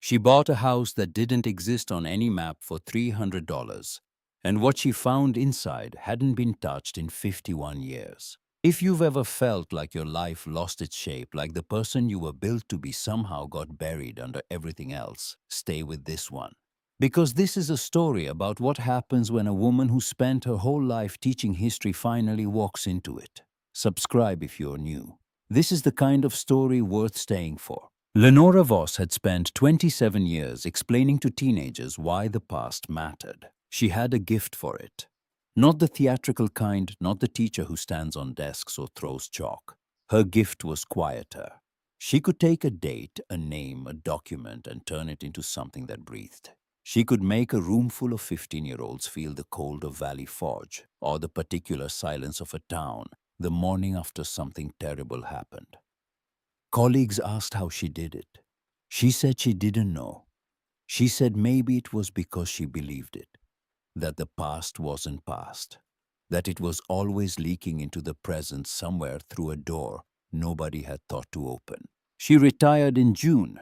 She bought a house that didn't exist on any map for $300, and what she found inside hadn't been touched in 51 years. If you've ever felt like your life lost its shape, like the person you were built to be somehow got buried under everything else, stay with this one. Because this is a story about what happens when a woman who spent her whole life teaching history finally walks into it. Subscribe if you're new. This is the kind of story worth staying for. Lenora Voss had spent 27 years explaining to teenagers why the past mattered. She had a gift for it. Not the theatrical kind, not the teacher who stands on desks or throws chalk. Her gift was quieter. She could take a date, a name, a document, and turn it into something that breathed. She could make a room full of 15-year-olds feel the cold of Valley Forge or the particular silence of a town the morning after something terrible happened. Colleagues asked how she did it. She said she didn't know. She said maybe it was because she believed it, that the past wasn't past, that it was always leaking into the present somewhere through a door nobody had thought to open. She retired in June,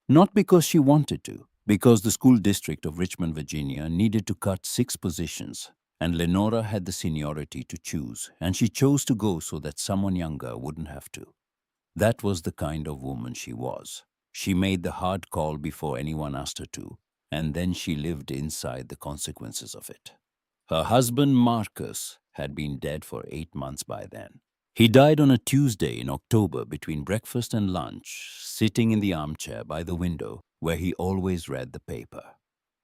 not because she wanted to, because the school district of Richmond, Virginia needed to cut 6 positions, and Lenora had the seniority to choose, and she chose to go so that someone younger wouldn't have to. That was the kind of woman she was. She made the hard call before anyone asked her to, and then she lived inside the consequences of it. Her husband, Marcus, had been dead for 8 months by then. He died on a Tuesday in October between breakfast and lunch, sitting in the armchair by the window where he always read the paper.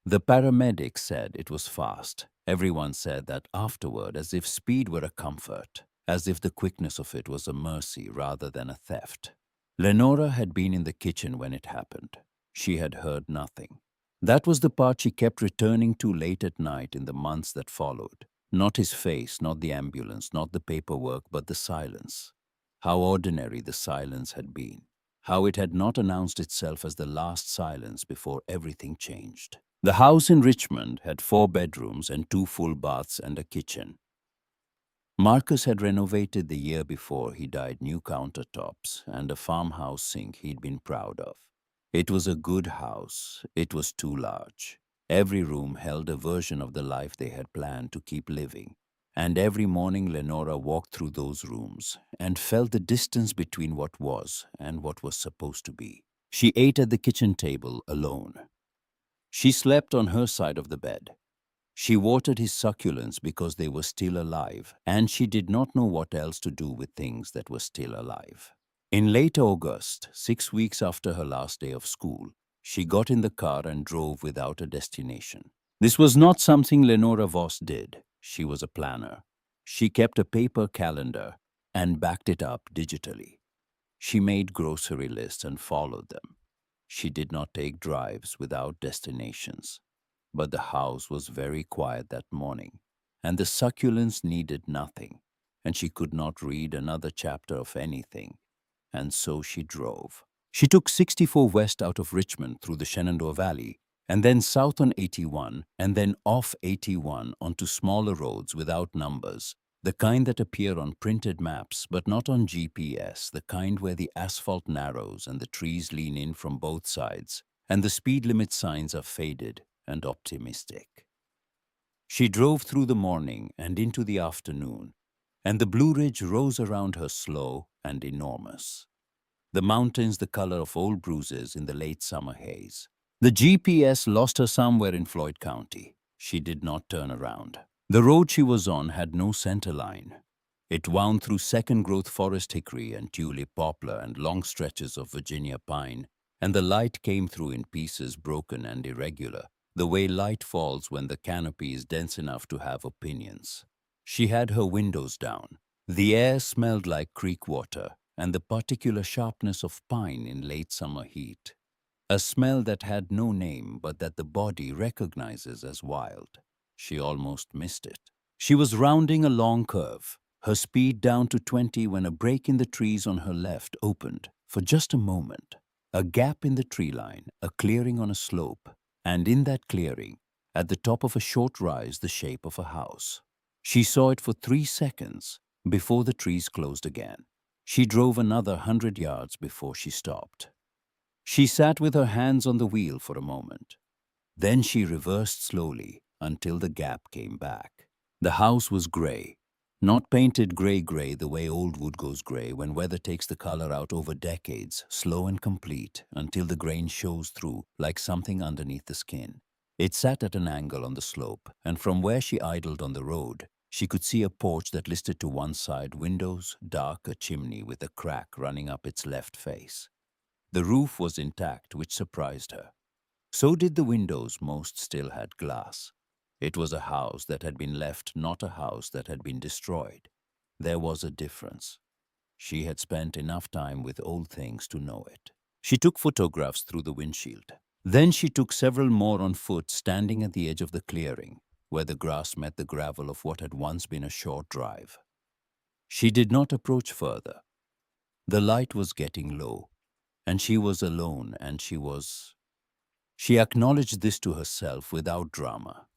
The paramedics said it was fast. Everyone said that afterward, as if speed were a comfort, as if the quickness of it was a mercy rather than a theft. Lenora had been in the kitchen when it happened. She had heard nothing. That was the part she kept returning to late at night in the months that followed. Not his face, not the ambulance, not the paperwork, but the silence. How ordinary the silence had been. How it had not announced itself as the last silence before everything changed. The house in Richmond had 4 bedrooms and 2 full baths and a kitchen. Marcus had renovated the year before he died new countertops and a farmhouse sink he'd been proud of. It was a good house. It was too large. Every room held a version of the life they had planned to keep living. And every morning Lenora walked through those rooms and felt the distance between what was and what was supposed to be. She ate at the kitchen table alone. She slept on her side of the bed. She watered his succulents because they were still alive, and she did not know what else to do with things that were still alive. In late August, 6 weeks after her last day of school, she got in the car and drove without a destination. This was not something Lenora Voss did. She was a planner. She kept a paper calendar and backed it up digitally. She made grocery lists and followed them. She did not take drives without destinations. But the house was very quiet that morning, and the succulents needed nothing, and she could not read another chapter of anything, and so she drove. She took 64 west out of Richmond through the Shenandoah Valley, and then south on 81, and then off 81 onto smaller roads without numbers, the kind that appear on printed maps but not on GPS, the kind where the asphalt narrows and the trees lean in from both sides, and the speed limit signs are faded and optimistic. She drove through the morning and into the afternoon, and the Blue Ridge rose around her slow and enormous. The mountains the color of old bruises in the late summer haze. The GPS lost her somewhere in Floyd County. She did not turn around. The road she was on had no center line. It wound through second-growth forest hickory and tulip poplar and long stretches of Virginia pine, and the light came through in pieces broken and irregular, the way light falls when the canopy is dense enough to have opinions. She had her windows down. The air smelled like creek water and the particular sharpness of pine in late summer heat. A smell that had no name but that the body recognizes as wild. She almost missed it. She was rounding a long curve, her speed down to 20 when a break in the trees on her left opened for just a moment. A gap in the tree line, a clearing on a slope, and in that clearing, at the top of a short rise, the shape of a house. She saw it for 3 seconds before the trees closed again. She drove another 100 yards before she stopped. She sat with her hands on the wheel for a moment. Then she reversed slowly until the gap came back. The house was grey, not painted grey the way old wood goes grey when weather takes the color out over decades, slow and complete, until the grain shows through like something underneath the skin. It sat at an angle on the slope, and from where she idled on the road, she could see a porch that listed to one side windows, dark, a chimney with a crack running up its left face. The roof was intact, which surprised her. So did the windows, most still had glass. It was a house that had been left, not a house that had been destroyed. There was a difference. She had spent enough time with old things to know it. She took photographs through the windshield. Then she took several more on foot, standing at the edge of the clearing, where the grass met the gravel of what had once been a short drive. She did not approach further. The light was getting low, and she was alone, and She acknowledged this to herself without drama.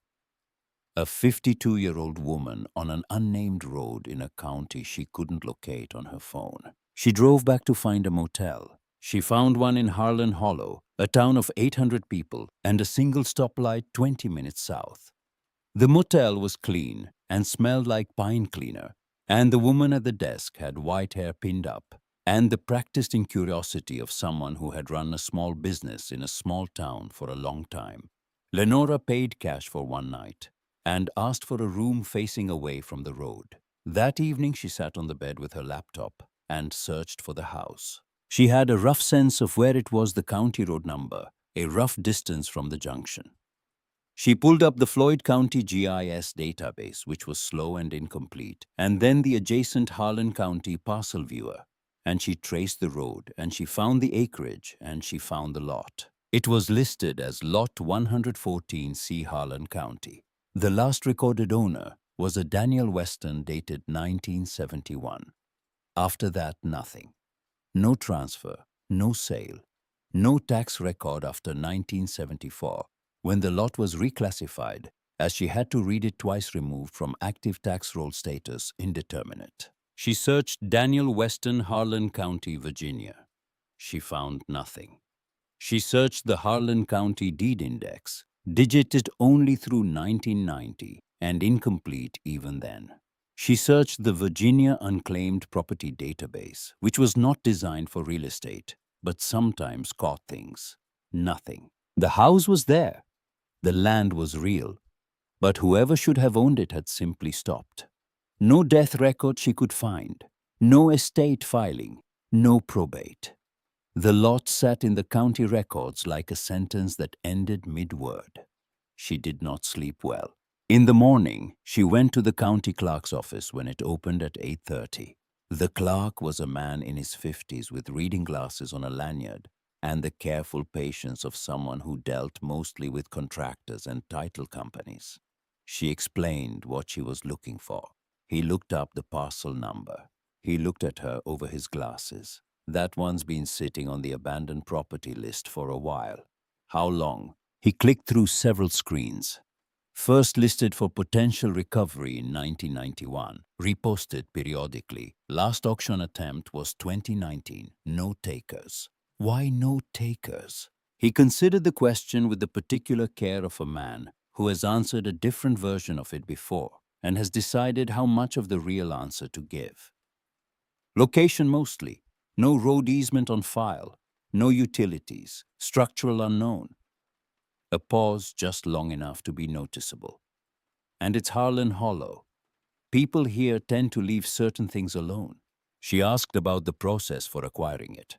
A 52-year-old woman on an unnamed road in a county she couldn't locate on her phone. She drove back to find a motel. She found one in Harlan Hollow, a town of 800 people, and a single stoplight 20 minutes south. The motel was clean and smelled like pine cleaner, and the woman at the desk had white hair pinned up, and the practiced in curiosity of someone who had run a small business in a small town for a long time. Lenora paid cash for one night and asked for a room facing away from the road. That evening she sat on the bed with her laptop and searched for the house. She had a rough sense of where it was, the county road number, a rough distance from the junction. She pulled up the Floyd County GIS database, which was slow and incomplete, and then the adjacent Harlan County parcel viewer. And she traced the road, and she found the acreage, and she found the lot. It was listed as Lot 114C, Harlan County. The last recorded owner was a Daniel Weston, dated 1971. After that, nothing. No transfer, no sale, no tax record after 1974, when the lot was reclassified, as she had to read it twice, removed from active tax roll status, indeterminate. She searched Daniel Weston, Harlan County, Virginia. She found nothing. She searched the Harlan County deed index, digited only through 1990, and incomplete even then. She searched the Virginia Unclaimed Property Database, which was not designed for real estate, but sometimes caught things. Nothing. The house was there. The land was real. But whoever should have owned it had simply stopped. No death record she could find. No estate filing. No probate. The lot sat in the county records like a sentence that ended mid-word. She did not sleep well. In the morning, she went to the county clerk's office when it opened at 8:30. The clerk was a man in his 50s with reading glasses on a lanyard and the careful patience of someone who dealt mostly with contractors and title companies. She explained what she was looking for. He looked up the parcel number. He looked at her over his glasses. That one's been sitting on the abandoned property list for a while. How long? He clicked through several screens. First listed for potential recovery in 1991, reposted periodically. Last auction attempt was 2019, no takers. Why no takers? He considered the question with the particular care of a man who has answered a different version of it before and has decided how much of the real answer to give. Location mostly. No road easement on file. No utilities. Structural unknown. A pause just long enough to be noticeable. And it's Harlan Hollow. People here tend to leave certain things alone. She asked about the process for acquiring it.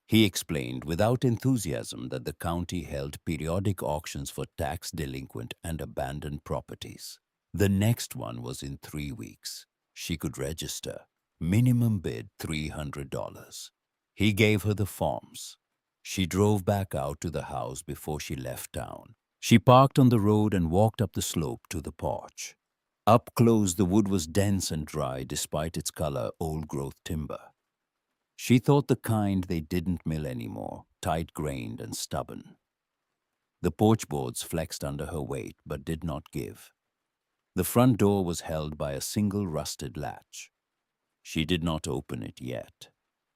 He explained without enthusiasm that the county held periodic auctions for tax delinquent and abandoned properties. The next one was in 3 weeks. She could register. Minimum bid $300. He gave her the forms. She drove back out to the house before she left town. She parked on the road and walked up the slope to the porch. Up close, the wood was dense and dry despite its color, old-growth timber. She thought the kind they didn't mill anymore, tight-grained and stubborn. The porch boards flexed under her weight but did not give. The front door was held by a single rusted latch. She did not open it yet.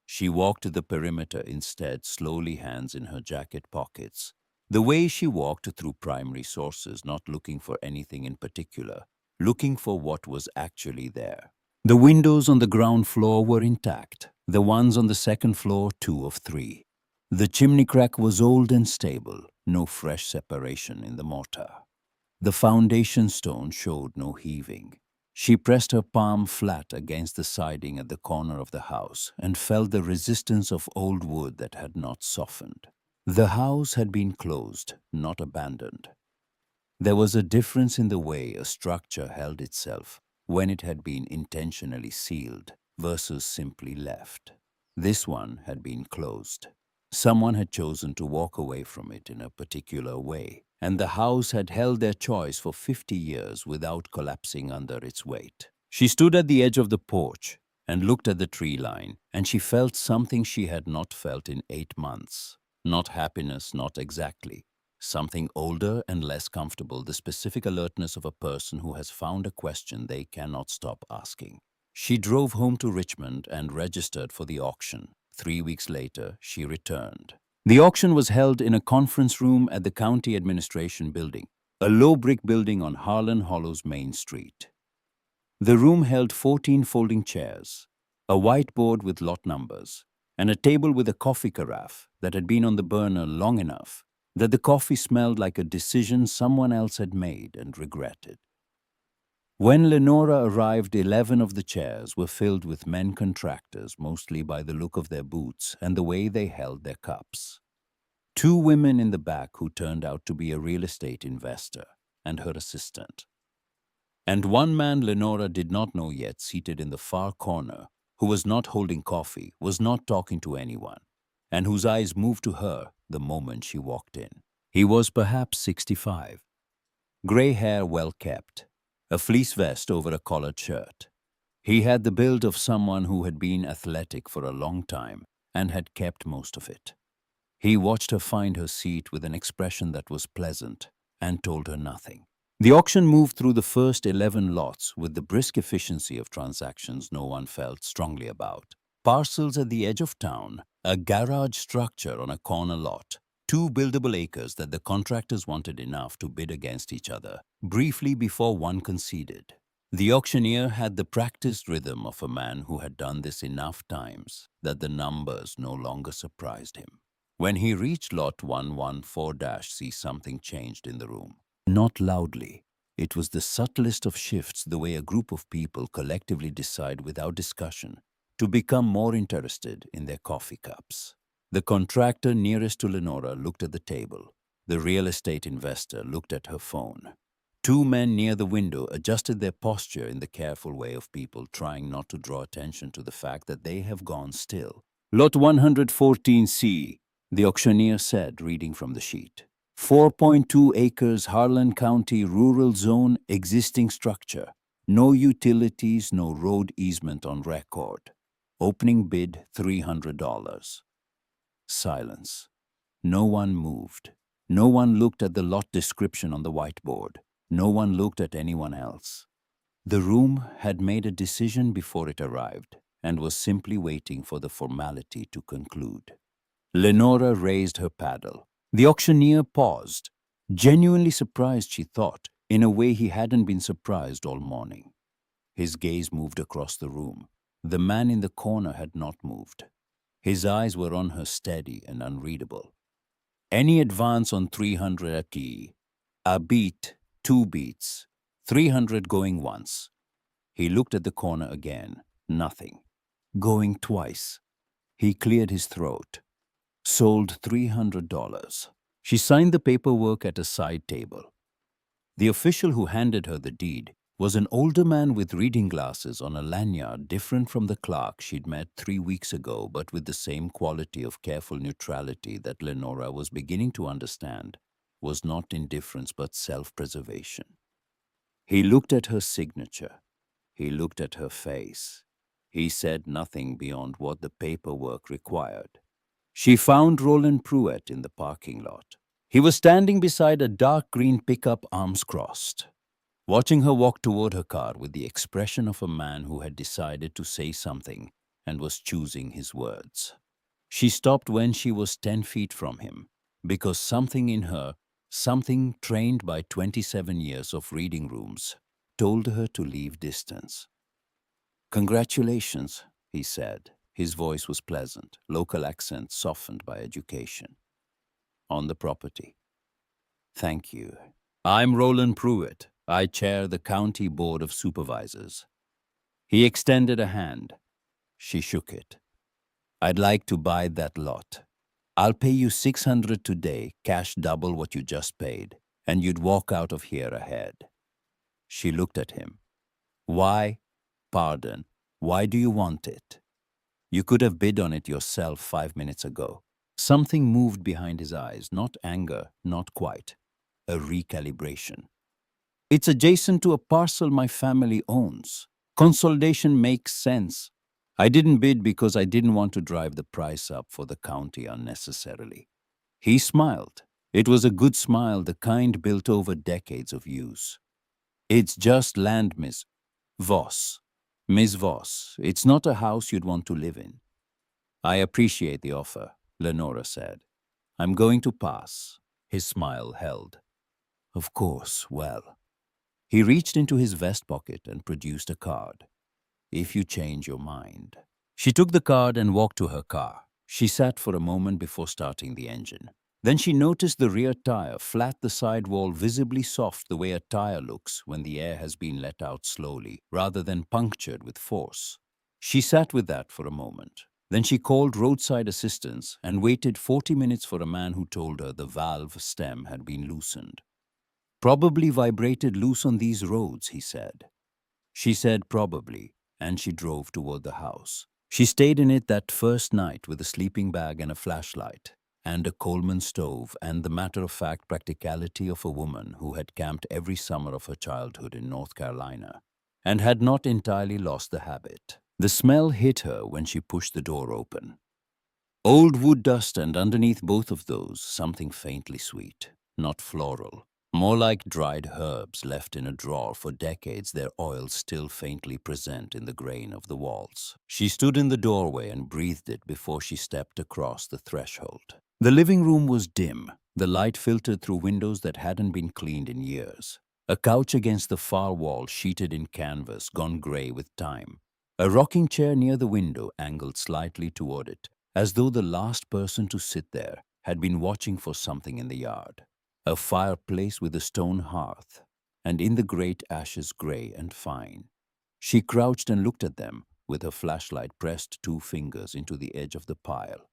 She walked to the perimeter instead, slowly, hands in her jacket pockets. The way she walked through primary sources, not looking for anything in particular, looking for what was actually there. The windows on the ground floor were intact, the ones on the second floor 2 of 3. The chimney crack was old and stable, no fresh separation in the mortar. The foundation stone showed no heaving. She pressed her palm flat against the siding at the corner of the house and felt the resistance of old wood that had not softened. The house had been closed, not abandoned. There was a difference in the way a structure held itself when it had been intentionally sealed versus simply left. This one had been closed. Someone had chosen to walk away from it in a particular way, and the house had held their choice for 50 years without collapsing under its weight. She stood at the edge of the porch and looked at the tree line, and she felt something she had not felt in 8 months. Not happiness, not exactly. Something older and less comfortable, the specific alertness of a person who has found a question they cannot stop asking. She drove home to Richmond and registered for the auction. 3 weeks later, she returned. The auction was held in a conference room at the County Administration Building, a low brick building on Harlan Hollows Main Street. The room held 14 folding chairs, a whiteboard with lot numbers, and a table with a coffee carafe that had been on the burner long enough that the coffee smelled like a decision someone else had made and regretted. When Lenora arrived, 11 of the chairs were filled with men contractors, mostly by the look of their boots and the way they held their cups. 2 women in the back who turned out to be a real estate investor and her assistant. And 1 man Lenora did not know yet, seated in the far corner, who was not holding coffee, was not talking to anyone, and whose eyes moved to her the moment she walked in. He was perhaps 65. Gray hair well kept, a fleece vest over a collared shirt. He had the build of someone who had been athletic for a long time and had kept most of it. He watched her find her seat with an expression that was pleasant and told her nothing. The auction moved through the first 11 lots with the brisk efficiency of transactions no one felt strongly about. Parcels at the edge of town, a garage structure on a corner lot, 2 buildable acres that the contractors wanted enough to bid against each other, briefly before one conceded. The auctioneer had the practiced rhythm of a man who had done this enough times that the numbers no longer surprised him. When he reached lot 114-C, something changed in the room. Not loudly. It was the subtlest of shifts, the way a group of people collectively decide without discussion to become more interested in their coffee cups. The contractor nearest to Lenora looked at the table. The real estate investor looked at her phone. 2 men near the window adjusted their posture in the careful way of people trying not to draw attention to the fact that they have gone still. Lot 114-C, the auctioneer said, reading from the sheet. 4.2 acres, Harlan County, rural zone, existing structure. No utilities, no road easement on record. Opening bid, $300. Silence. No one moved. No one looked at the lot description on the whiteboard. No one looked at anyone else. The room had made a decision before it arrived and was simply waiting for the formality to conclude. Lenora raised her paddle. The auctioneer paused, genuinely surprised, she thought, in a way he hadn't been surprised all morning. His gaze moved across the room. The man in the corner had not moved. His eyes were on her, steady and unreadable. Any advance on 300 a key? A beat, 2 beats, 300 going once. He looked at the corner again. Nothing. Going twice. He cleared his throat. Sold $300. She signed the paperwork at a side table. The official who handed her the deed was an older man with reading glasses on a lanyard, different from the clerk she'd met 3 weeks ago, but with the same quality of careful neutrality that Lenora was beginning to understand was not indifference but self-preservation. He looked at her signature. He looked at her face. He said nothing beyond what the paperwork required. She found Roland Pruett in the parking lot. He was standing beside a dark green pickup, arms crossed, watching her walk toward her car with the expression of a man who had decided to say something and was choosing his words. She stopped when she was 10 feet from him, because something in her, something trained by 27 years of reading rooms, told her to leave distance. "Congratulations," he said. His voice was pleasant, local accent softened by education. "On the property." "Thank you. I'm Roland Pruett. I chair the County Board of Supervisors." He extended a hand. She shook it. "I'd like to buy that lot. I'll pay you 600 today, cash double what you just paid, and you'd walk out of here ahead." She looked at him. "Why? Pardon. Why do you want it? You could have bid on it yourself 5 minutes ago." Something moved behind his eyes, not anger, not quite. A recalibration. "It's adjacent to a parcel my family owns. Consolidation makes sense. I didn't bid because I didn't want to drive the price up for the county unnecessarily." He smiled. It was a good smile, the kind built over decades of use. "It's just land, Miss Voss. Miss Voss, it's not a house you'd want to live in." "I appreciate the offer," Lenora said. "I'm going to pass." His smile held. "Of course, well." He reached into his vest pocket and produced a card. "If you change your mind." She took the card and walked to her car. She sat for a moment before starting the engine. Then she noticed the rear tire, flat, the sidewall visibly soft the way a tire looks when the air has been let out slowly, rather than punctured with force. She sat with that for a moment. Then she called roadside assistance and waited 40 minutes for a man who told her the valve stem had been loosened. "Probably vibrated loose on these roads," he said. She said probably, and she drove toward the house. She stayed in it that first night with a sleeping bag and a flashlight, and a Coleman stove, and the matter-of-fact practicality of a woman who had camped every summer of her childhood in North Carolina, and had not entirely lost the habit. The smell hit her when she pushed the door open. Old wood dust, and underneath both of those, something faintly sweet, not floral. More like dried herbs left in a drawer for decades, their oils still faintly present in the grain of the walls. She stood in the doorway and breathed it before she stepped across the threshold. The living room was dim, the light filtered through windows that hadn't been cleaned in years. A couch against the far wall, sheeted in canvas, gone gray with time. A rocking chair near the window, angled slightly toward it, as though the last person to sit there had been watching for something in the yard. A fireplace with a stone hearth, and in the grate ashes gray and fine. She crouched and looked at them, with her flashlight pressed 2 fingers into the edge of the pile.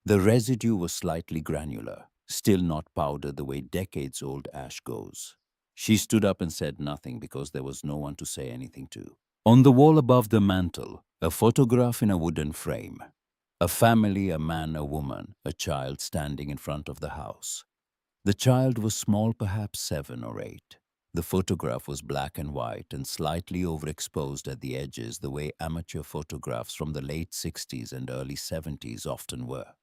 The residue was slightly granular, still not powdered the way decades-old ash goes. She stood up and said nothing because there was no one to say anything to. On the wall above the mantel, a photograph in a wooden frame. A family, a man, a woman, a child standing in front of the house. The child was small, perhaps 7 or 8. The photograph was black and white and slightly overexposed at the edges, the way amateur photographs from the late 60s and early 70s often were.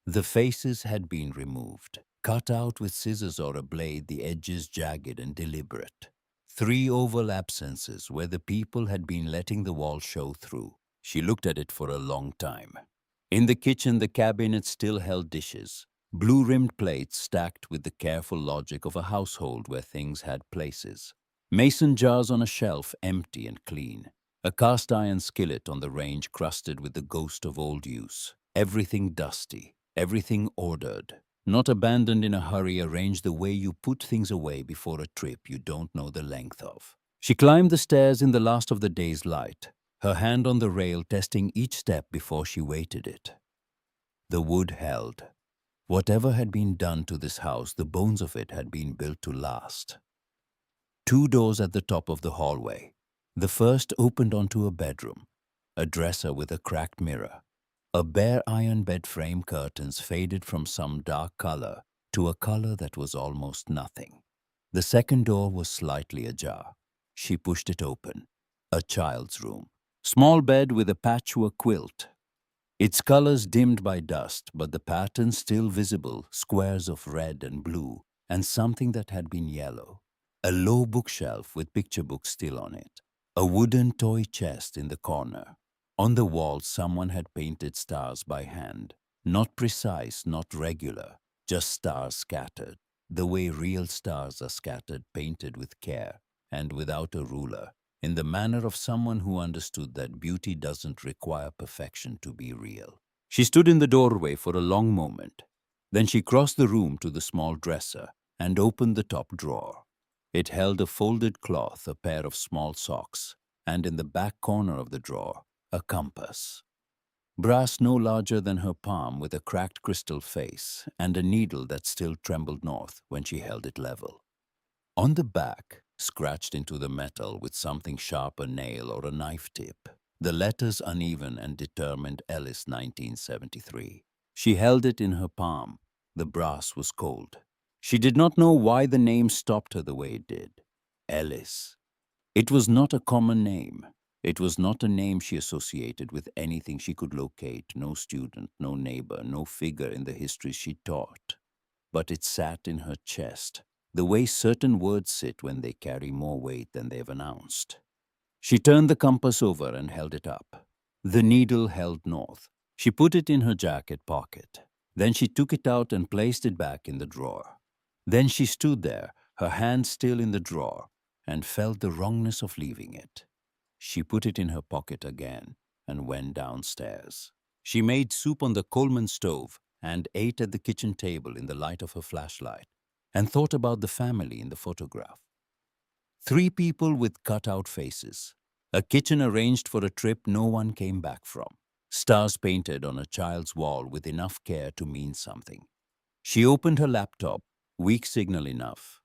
The faces had been removed, cut out with scissors or a blade, the edges jagged and deliberate. 3 oval absences where the people had been letting the wall show through. She looked at it for a long time. In the kitchen, the cabinet still held dishes. Blue-rimmed plates stacked with the careful logic of a household where things had places. Mason jars on a shelf, empty and clean. A cast-iron skillet on the range crusted with the ghost of old use. Everything dusty, everything ordered. Not abandoned in a hurry, arranged the way you put things away before a trip you don't know the length of. She climbed the stairs in the last of the day's light, her hand on the rail testing each step before she weighted it. The wood held. Whatever had been done to this house, the bones of it had been built to last. 2 doors at the top of the hallway. The first opened onto a bedroom, a dresser with a cracked mirror. A bare iron bed frame, curtains faded from some dark color to a color that was almost nothing. The second door was slightly ajar. She pushed it open. A child's room. Small bed with a patchwork quilt. Its colors dimmed by dust, but the pattern still visible, squares of red and blue, and something that had been yellow. A low bookshelf with picture books still on it. A wooden toy chest in the corner. On the wall, someone had painted stars by hand. Not precise, not regular, just stars scattered, the way real stars are scattered, painted with care and without a ruler, in the manner of someone who understood that beauty doesn't require perfection to be real. She stood in the doorway for a long moment. Then she crossed the room to the small dresser and opened the top drawer. It held a folded cloth, a pair of small socks, and in the back corner of the drawer, a compass. Brass no larger than her palm with a cracked crystal face and a needle that still trembled north when she held it level. On the back, scratched into the metal with something sharp, a nail or a knife tip, the letters uneven and determined Ellis 1973. She held it in her palm. The brass was cold. She did not know why the name stopped her the way it did. Ellis. It was not a common name. It was not a name she associated with anything she could locate, no student, no neighbor, no figure in the history she taught. But it sat in her chest, the way certain words sit when they carry more weight than they've announced. She turned the compass over and held it up. The needle held north. She put it in her jacket pocket. Then she took it out and placed it back in the drawer. Then she stood there, her hand still in the drawer, and felt the wrongness of leaving it. She put it in her pocket again and went downstairs. She made soup on the Coleman stove and ate at the kitchen table in the light of her flashlight and thought about the family in the photograph. 3 people with cut-out faces. A kitchen arranged for a trip no one came back from. Stars painted on a child's wall with enough care to mean something. She opened her laptop, weak signal enough,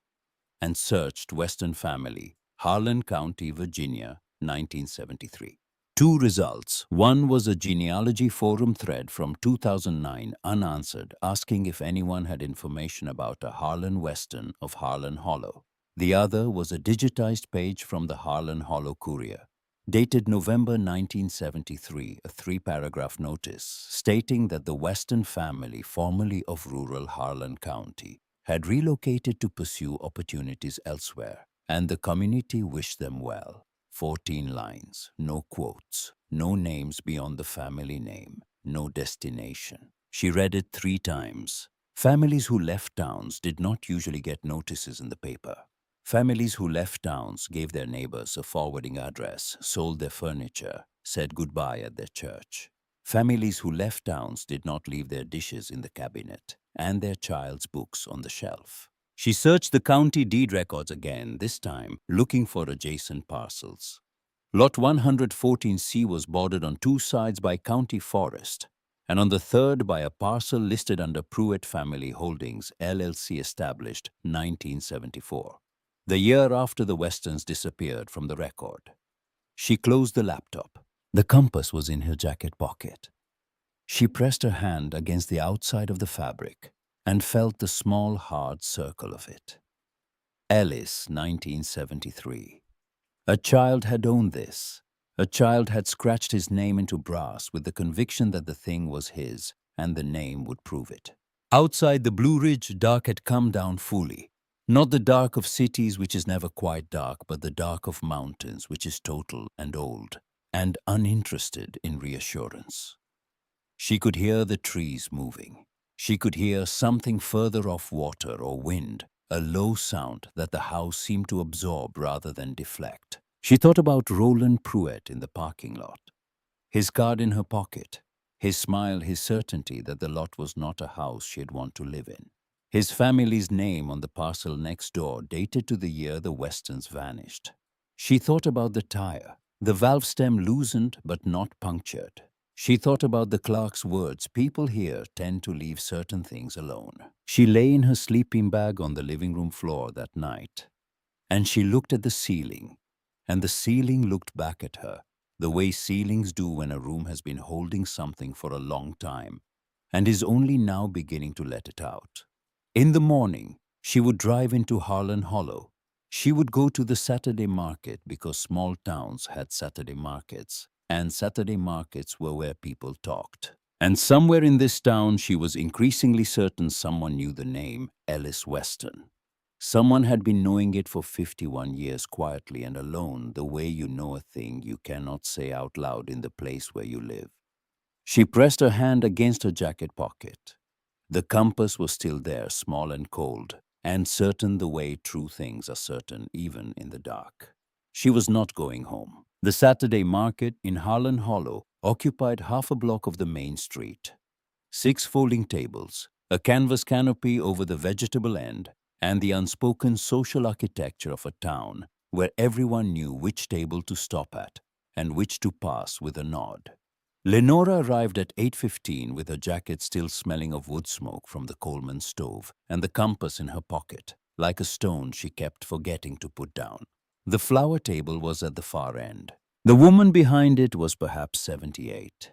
and searched Weston family, Harlan County, Virginia, 1973. 2 results. One was a genealogy forum thread from 2009 unanswered, asking if anyone had information about a Harlan Weston of Harlan Hollow. The other was a digitized page from the Harlan Hollow Courier, dated November 1973, a 3-paragraph notice stating that the Weston family, formerly of rural Harlan County, had relocated to pursue opportunities elsewhere, and the community wished them well. 14 lines, no quotes, no names beyond the family name, no destination. She read it 3 times. Families who left towns did not usually get notices in the paper. Families who left towns gave their neighbors a forwarding address, sold their furniture, said goodbye at their church. Families who left towns did not leave their dishes in the cabinet and their child's books on the shelf. She searched the county deed records again, this time looking for adjacent parcels. Lot 114C was bordered on 2 sides by county forest, and on the third by a parcel listed under Pruett Family Holdings, LLC, established 1974, the year after the Westons disappeared from the record. She closed the laptop. The compass was in her jacket pocket. She pressed her hand against the outside of the fabric and felt the small, hard circle of it. Ellis, 1973. A child had owned this. A child had scratched his name into brass with the conviction that the thing was his and the name would prove it. Outside the Blue Ridge, dark had come down fully. Not the dark of cities, which is never quite dark, but the dark of mountains, which is total and old and uninterested in reassurance. She could hear the trees moving. She could hear something further off, water or wind, a low sound that the house seemed to absorb rather than deflect. She thought about Roland Pruett in the parking lot, his card in her pocket, his smile, his certainty that the lot was not a house she'd want to live in, his family's name on the parcel next door, dated to the year the Westons vanished. She thought about the tire, the valve stem loosened but not punctured. She thought about the clerk's words, people here tend to leave certain things alone. She lay in her sleeping bag on the living room floor that night, and she looked at the ceiling, and the ceiling looked back at her, the way ceilings do when a room has been holding something for a long time and is only now beginning to let it out. In the morning, she would drive into Harlan Hollow. She would go to the Saturday market because small towns had Saturday markets, and Saturday markets were where people talked. And somewhere in this town, she was increasingly certain someone knew the name Ellis Weston. Someone had been knowing it for 51 years quietly and alone, the way you know a thing you cannot say out loud in the place where you live. She pressed her hand against her jacket pocket. The compass was still there, small and cold, and certain the way true things are certain even in the dark. She was not going home. The Saturday market in Harlan Hollow occupied half a block of the main street. 6 folding tables, a canvas canopy over the vegetable end, and the unspoken social architecture of a town where everyone knew which table to stop at and which to pass with a nod. Lenora arrived at 8:15 with her jacket still smelling of wood smoke from the Coleman stove and the compass in her pocket, like a stone she kept forgetting to put down. The flower table was at the far end. The woman behind it was perhaps 78,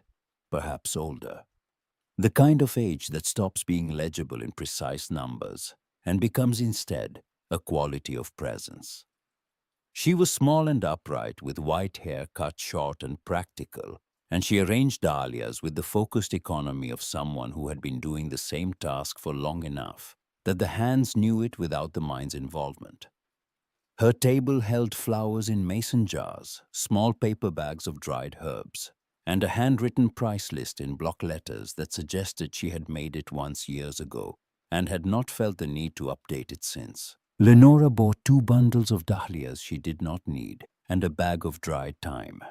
perhaps older. The kind of age that stops being legible in precise numbers and becomes instead a quality of presence. She was small and upright, with white hair cut short and practical, and she arranged dahlias with the focused economy of someone who had been doing the same task for long enough that the hands knew it without the mind's involvement. Her table held flowers in mason jars, small paper bags of dried herbs, and a handwritten price list in block letters that suggested she had made it once years ago and had not felt the need to update it since. Lenora bought 2 bundles of dahlias she did not need and a bag of dried thyme.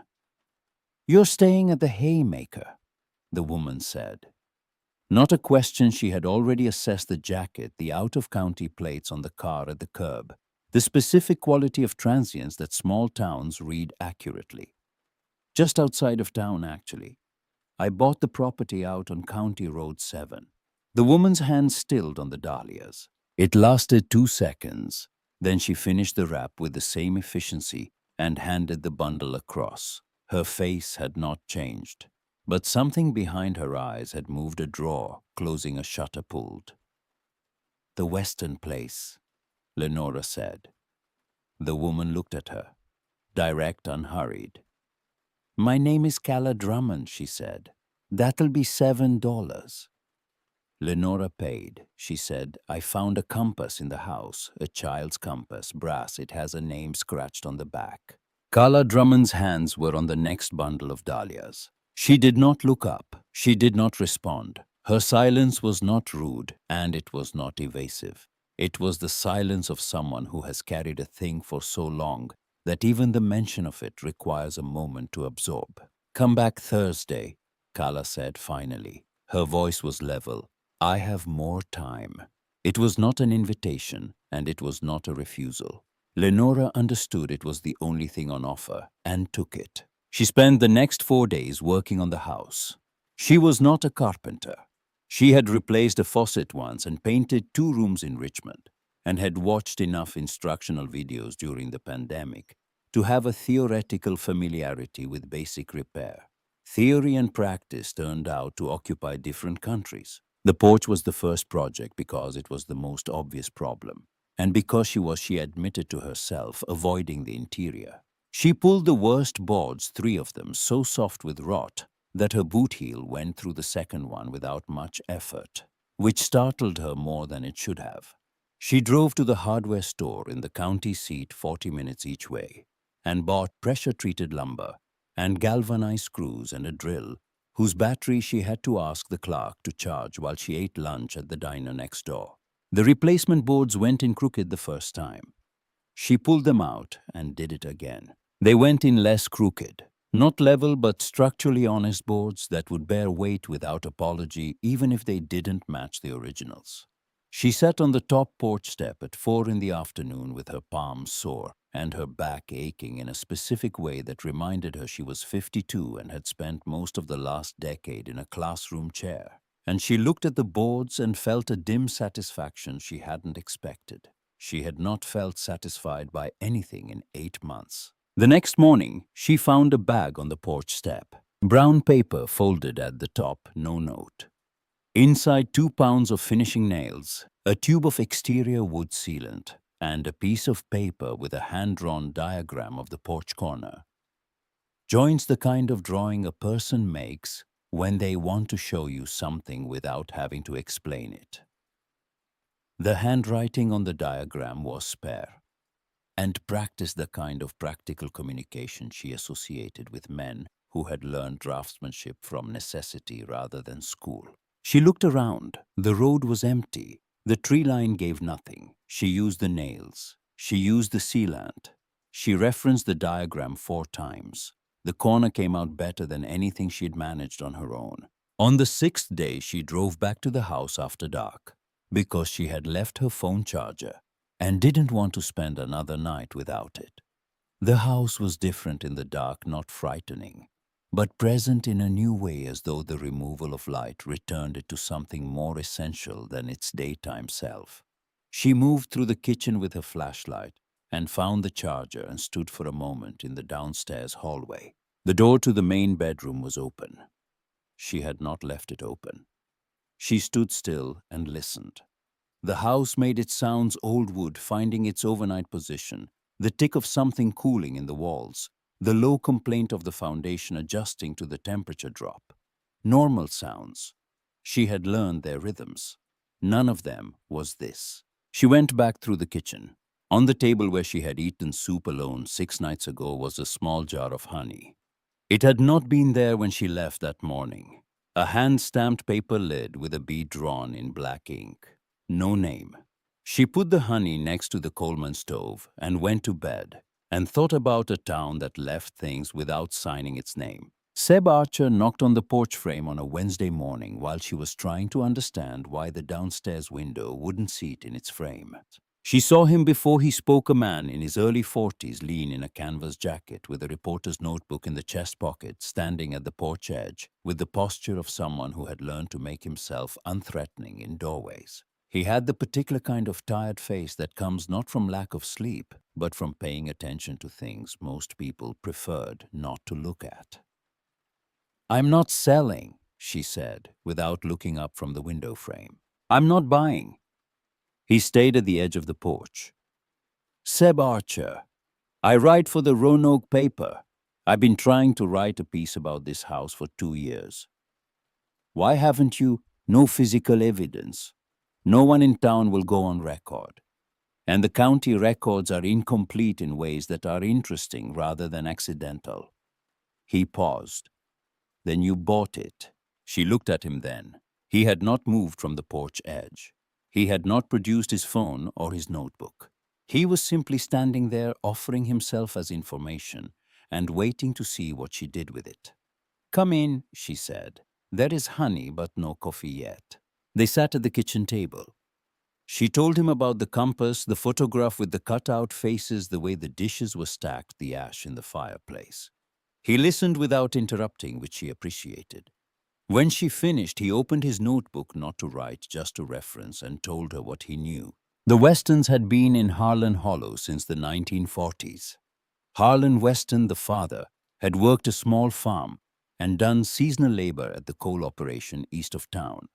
"You're staying at the haymaker," the woman said. Not a question, she had already assessed the jacket, the out-of-county plates on the car at the curb, the specific quality of transients that small towns read accurately. "Just outside of town, actually. I bought the property out on County Road 7. The woman's hand stilled on the dahlias. It lasted 2 seconds. Then she finished the wrap with the same efficiency and handed the bundle across. Her face had not changed, but something behind her eyes had moved, a drawer, closing, a shutter pulled. "The Weston place," Lenora said. The woman looked at her, direct, unhurried. "My name is Calla Drummond," she said. "That'll be $7. Lenora paid. She said, "I found a compass in the house, a child's compass, brass. It has a name scratched on the back." Calla Drummond's hands were on the next bundle of dahlias. She did not look up. She did not respond. Her silence was not rude, and it was not evasive. It was the silence of someone who has carried a thing for so long that even the mention of it requires a moment to absorb. "Come back Thursday," Calla said finally. Her voice was level. "I have more time." It was not an invitation, and it was not a refusal. Lenora understood it was the only thing on offer and took it. She spent the next 4 days working on the house. She was not a carpenter. She had replaced a faucet once and painted 2 rooms in Richmond, and had watched enough instructional videos during the pandemic to have a theoretical familiarity with basic repair. Theory and practice turned out to occupy different countries. The porch was the first project because it was the most obvious problem, and because she admitted to herself, avoiding the interior. She pulled the worst boards, 3 of them, so soft with rot that her boot heel went through the second one without much effort, which startled her more than it should have. She drove to the hardware store in the county seat 40 minutes each way and bought pressure-treated lumber and galvanized screws and a drill whose battery she had to ask the clerk to charge while she ate lunch at the diner next door. The replacement boards went in crooked the first time. She pulled them out and did it again. They went in less crooked, not level but structurally honest boards that would bear weight without apology even if they didn't match the originals. She sat on the top porch step at 4 in the afternoon with her palms sore and her back aching in a specific way that reminded her she was 52 and had spent most of the last decade in a classroom chair. And she looked at the boards and felt a dim satisfaction she hadn't expected. She had not felt satisfied by anything in 8 months. The next morning, she found a bag on the porch step. Brown paper folded at the top, no note. Inside 2 pounds of finishing nails, a tube of exterior wood sealant, and a piece of paper with a hand-drawn diagram of the porch corner. Joints the kind of drawing a person makes when they want to show you something without having to explain it. The handwriting on the diagram was spare, and practiced the kind of practical communication she associated with men who had learned draftsmanship from necessity rather than school. She looked around. The road was empty. The tree line gave nothing. She used the nails. She used the sealant. She referenced the diagram 4 times. The corner came out better than anything she'd managed on her own. On the 6th day, she drove back to the house after dark because she had left her phone charger and didn't want to spend another night without it. The house was different in the dark, not frightening, but present in a new way, as though the removal of light returned it to something more essential than its daytime self. She moved through the kitchen with her flashlight and found the charger and stood for a moment in the downstairs hallway. The door to the main bedroom was open. She had not left it open. She stood still and listened. The house made its sounds, old wood finding its overnight position, the tick of something cooling in the walls, the low complaint of the foundation adjusting to the temperature drop. Normal sounds. She had learned their rhythms. None of them was this. She went back through the kitchen. On the table where she had eaten soup alone 6 nights ago was a small jar of honey. It had not been there when she left that morning. A hand-stamped paper lid with a bead drawn in black ink. No name. She put the honey next to the Coleman stove and went to bed and thought about a town that left things without signing its name. Seb Archer knocked on the porch frame on a Wednesday morning while she was trying to understand why the downstairs window wouldn't seat in its frame. She saw him before he spoke, a man in his early 40s, lean in a canvas jacket with a reporter's notebook in the chest pocket, standing at the porch edge with the posture of someone who had learned to make himself unthreatening in doorways. He had the particular kind of tired face that comes not from lack of sleep, but from paying attention to things most people preferred not to look at. "I'm not selling," she said, without looking up from the window frame. "I'm not buying." He stayed at the edge of the porch. "Seb Archer. I write for the Roanoke paper. I've been trying to write a piece about this house for 2 years. Why haven't you? No physical evidence. No one in town will go on record. And the county records are incomplete in ways that are interesting rather than accidental." He paused. "Then you bought it." She looked at him then. He had not moved from the porch edge. He had not produced his phone or his notebook. He was simply standing there, offering himself as information and waiting to see what she did with it. "Come in," she said. "There is honey, but no coffee yet." They sat at the kitchen table. She told him about the compass, the photograph with the cut-out faces, the way the dishes were stacked, the ash in the fireplace. He listened without interrupting, which she appreciated. When she finished, he opened his notebook, not to write, just to reference, and told her what he knew. The Westons had been in Harlan Hollow since the 1940s. Harlan Weston, the father, had worked a small farm and done seasonal labor at the coal operation east of town.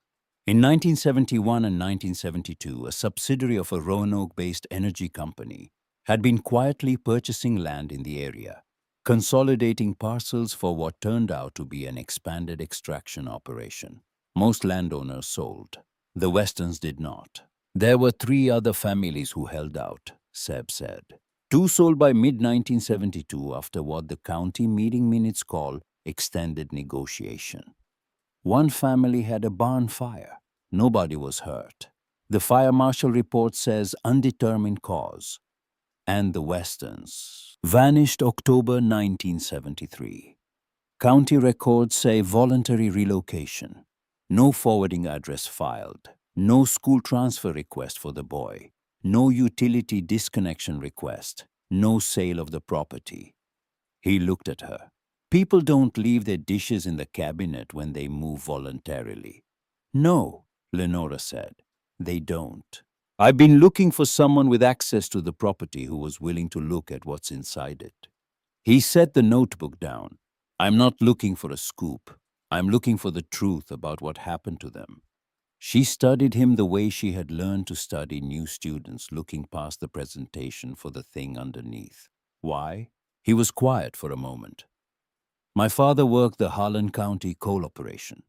In 1971 and 1972, a subsidiary of a Roanoke-based energy company had been quietly purchasing land in the area, consolidating parcels for what turned out to be an expanded extraction operation. Most landowners sold. The Westons did not. There were 3 other families who held out, Seb said. 2 sold by mid-1972 after what the county meeting minutes call extended negotiation. 1 family had a barn fire. Nobody was hurt. The fire marshal report says undetermined cause. And the Westons vanished October 1973. County records say voluntary relocation. No forwarding address filed. No school transfer request for the boy. No utility disconnection request. No sale of the property. He looked at her. "People don't leave their dishes in the cabinet when they move voluntarily." "No," Lenora said. "They don't. I've been looking for someone with access to the property who was willing to look at what's inside it." He set the notebook down. "I'm not looking for a scoop. I'm looking for the truth about what happened to them." She studied him the way she had learned to study new students, looking past the presentation for the thing underneath. Why? He was quiet for a moment. "My father worked the Harlan County coal operation,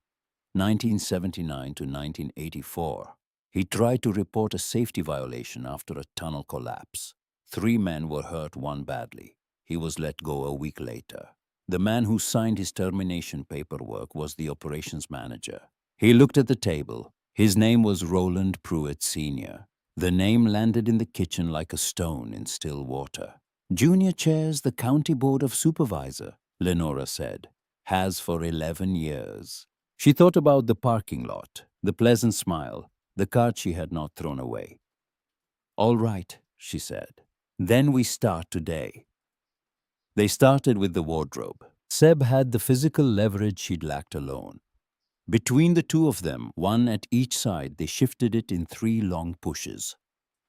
1979 to 1984. He tried to report a safety violation after a tunnel collapse. 3 men were hurt, 1 badly. He was let go a week later. The man who signed his termination paperwork was the operations manager. He looked at the table. His name was Roland Pruett Sr. The name landed in the kitchen like a stone in still water. Junior chairs the County Board of Supervisor, Lenora said. Has for 11 years. She thought about the parking lot, the pleasant smile, the card she had not thrown away. All right, she said. Then we start today. They started with the wardrobe. Seb had the physical leverage she'd lacked alone. Between the 2 of them, 1 at each side, they shifted it in 3 long pushes.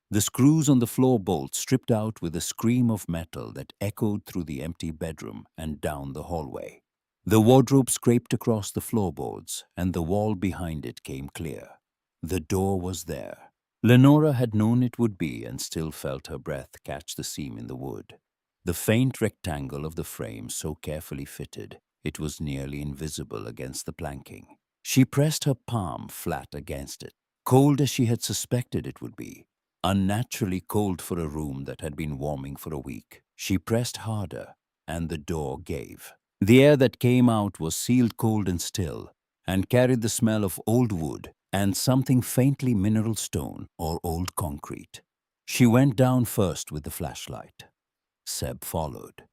The screws on the floor bolts stripped out with a scream of metal that echoed through the empty bedroom and down the hallway. The wardrobe scraped across the floorboards, and the wall behind it came clear. The door was there. Lenora had known it would be and still felt her breath catch the seam in the wood. The faint rectangle of the frame so carefully fitted, it was nearly invisible against the planking. She pressed her palm flat against it, cold as she had suspected it would be. Unnaturally cold for a room that had been warming for a week. She pressed harder, and the door gave. The air that came out was sealed cold and still, and carried the smell of old wood and something faintly mineral stone or old concrete. She went down first with the flashlight. Seb followed.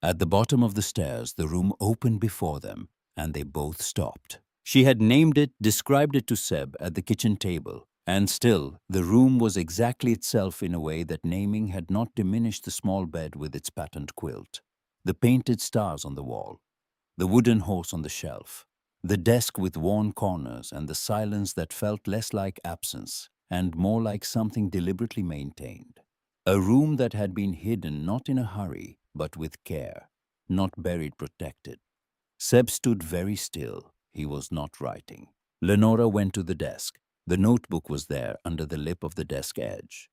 At the bottom of the stairs, the room opened before them, and they both stopped. She had named it, described it to Seb at the kitchen table, and still, the room was exactly itself in a way that naming had not diminished the small bed with its patterned quilt, the painted stars on the wall, the wooden horse on the shelf, the desk with worn corners, and the silence that felt less like absence and more like something deliberately maintained. A room that had been hidden not in a hurry, but with care, not buried protected. Seb stood very still. He was not writing. Lenora went to the desk. The notebook was there under the lip of the desk edge.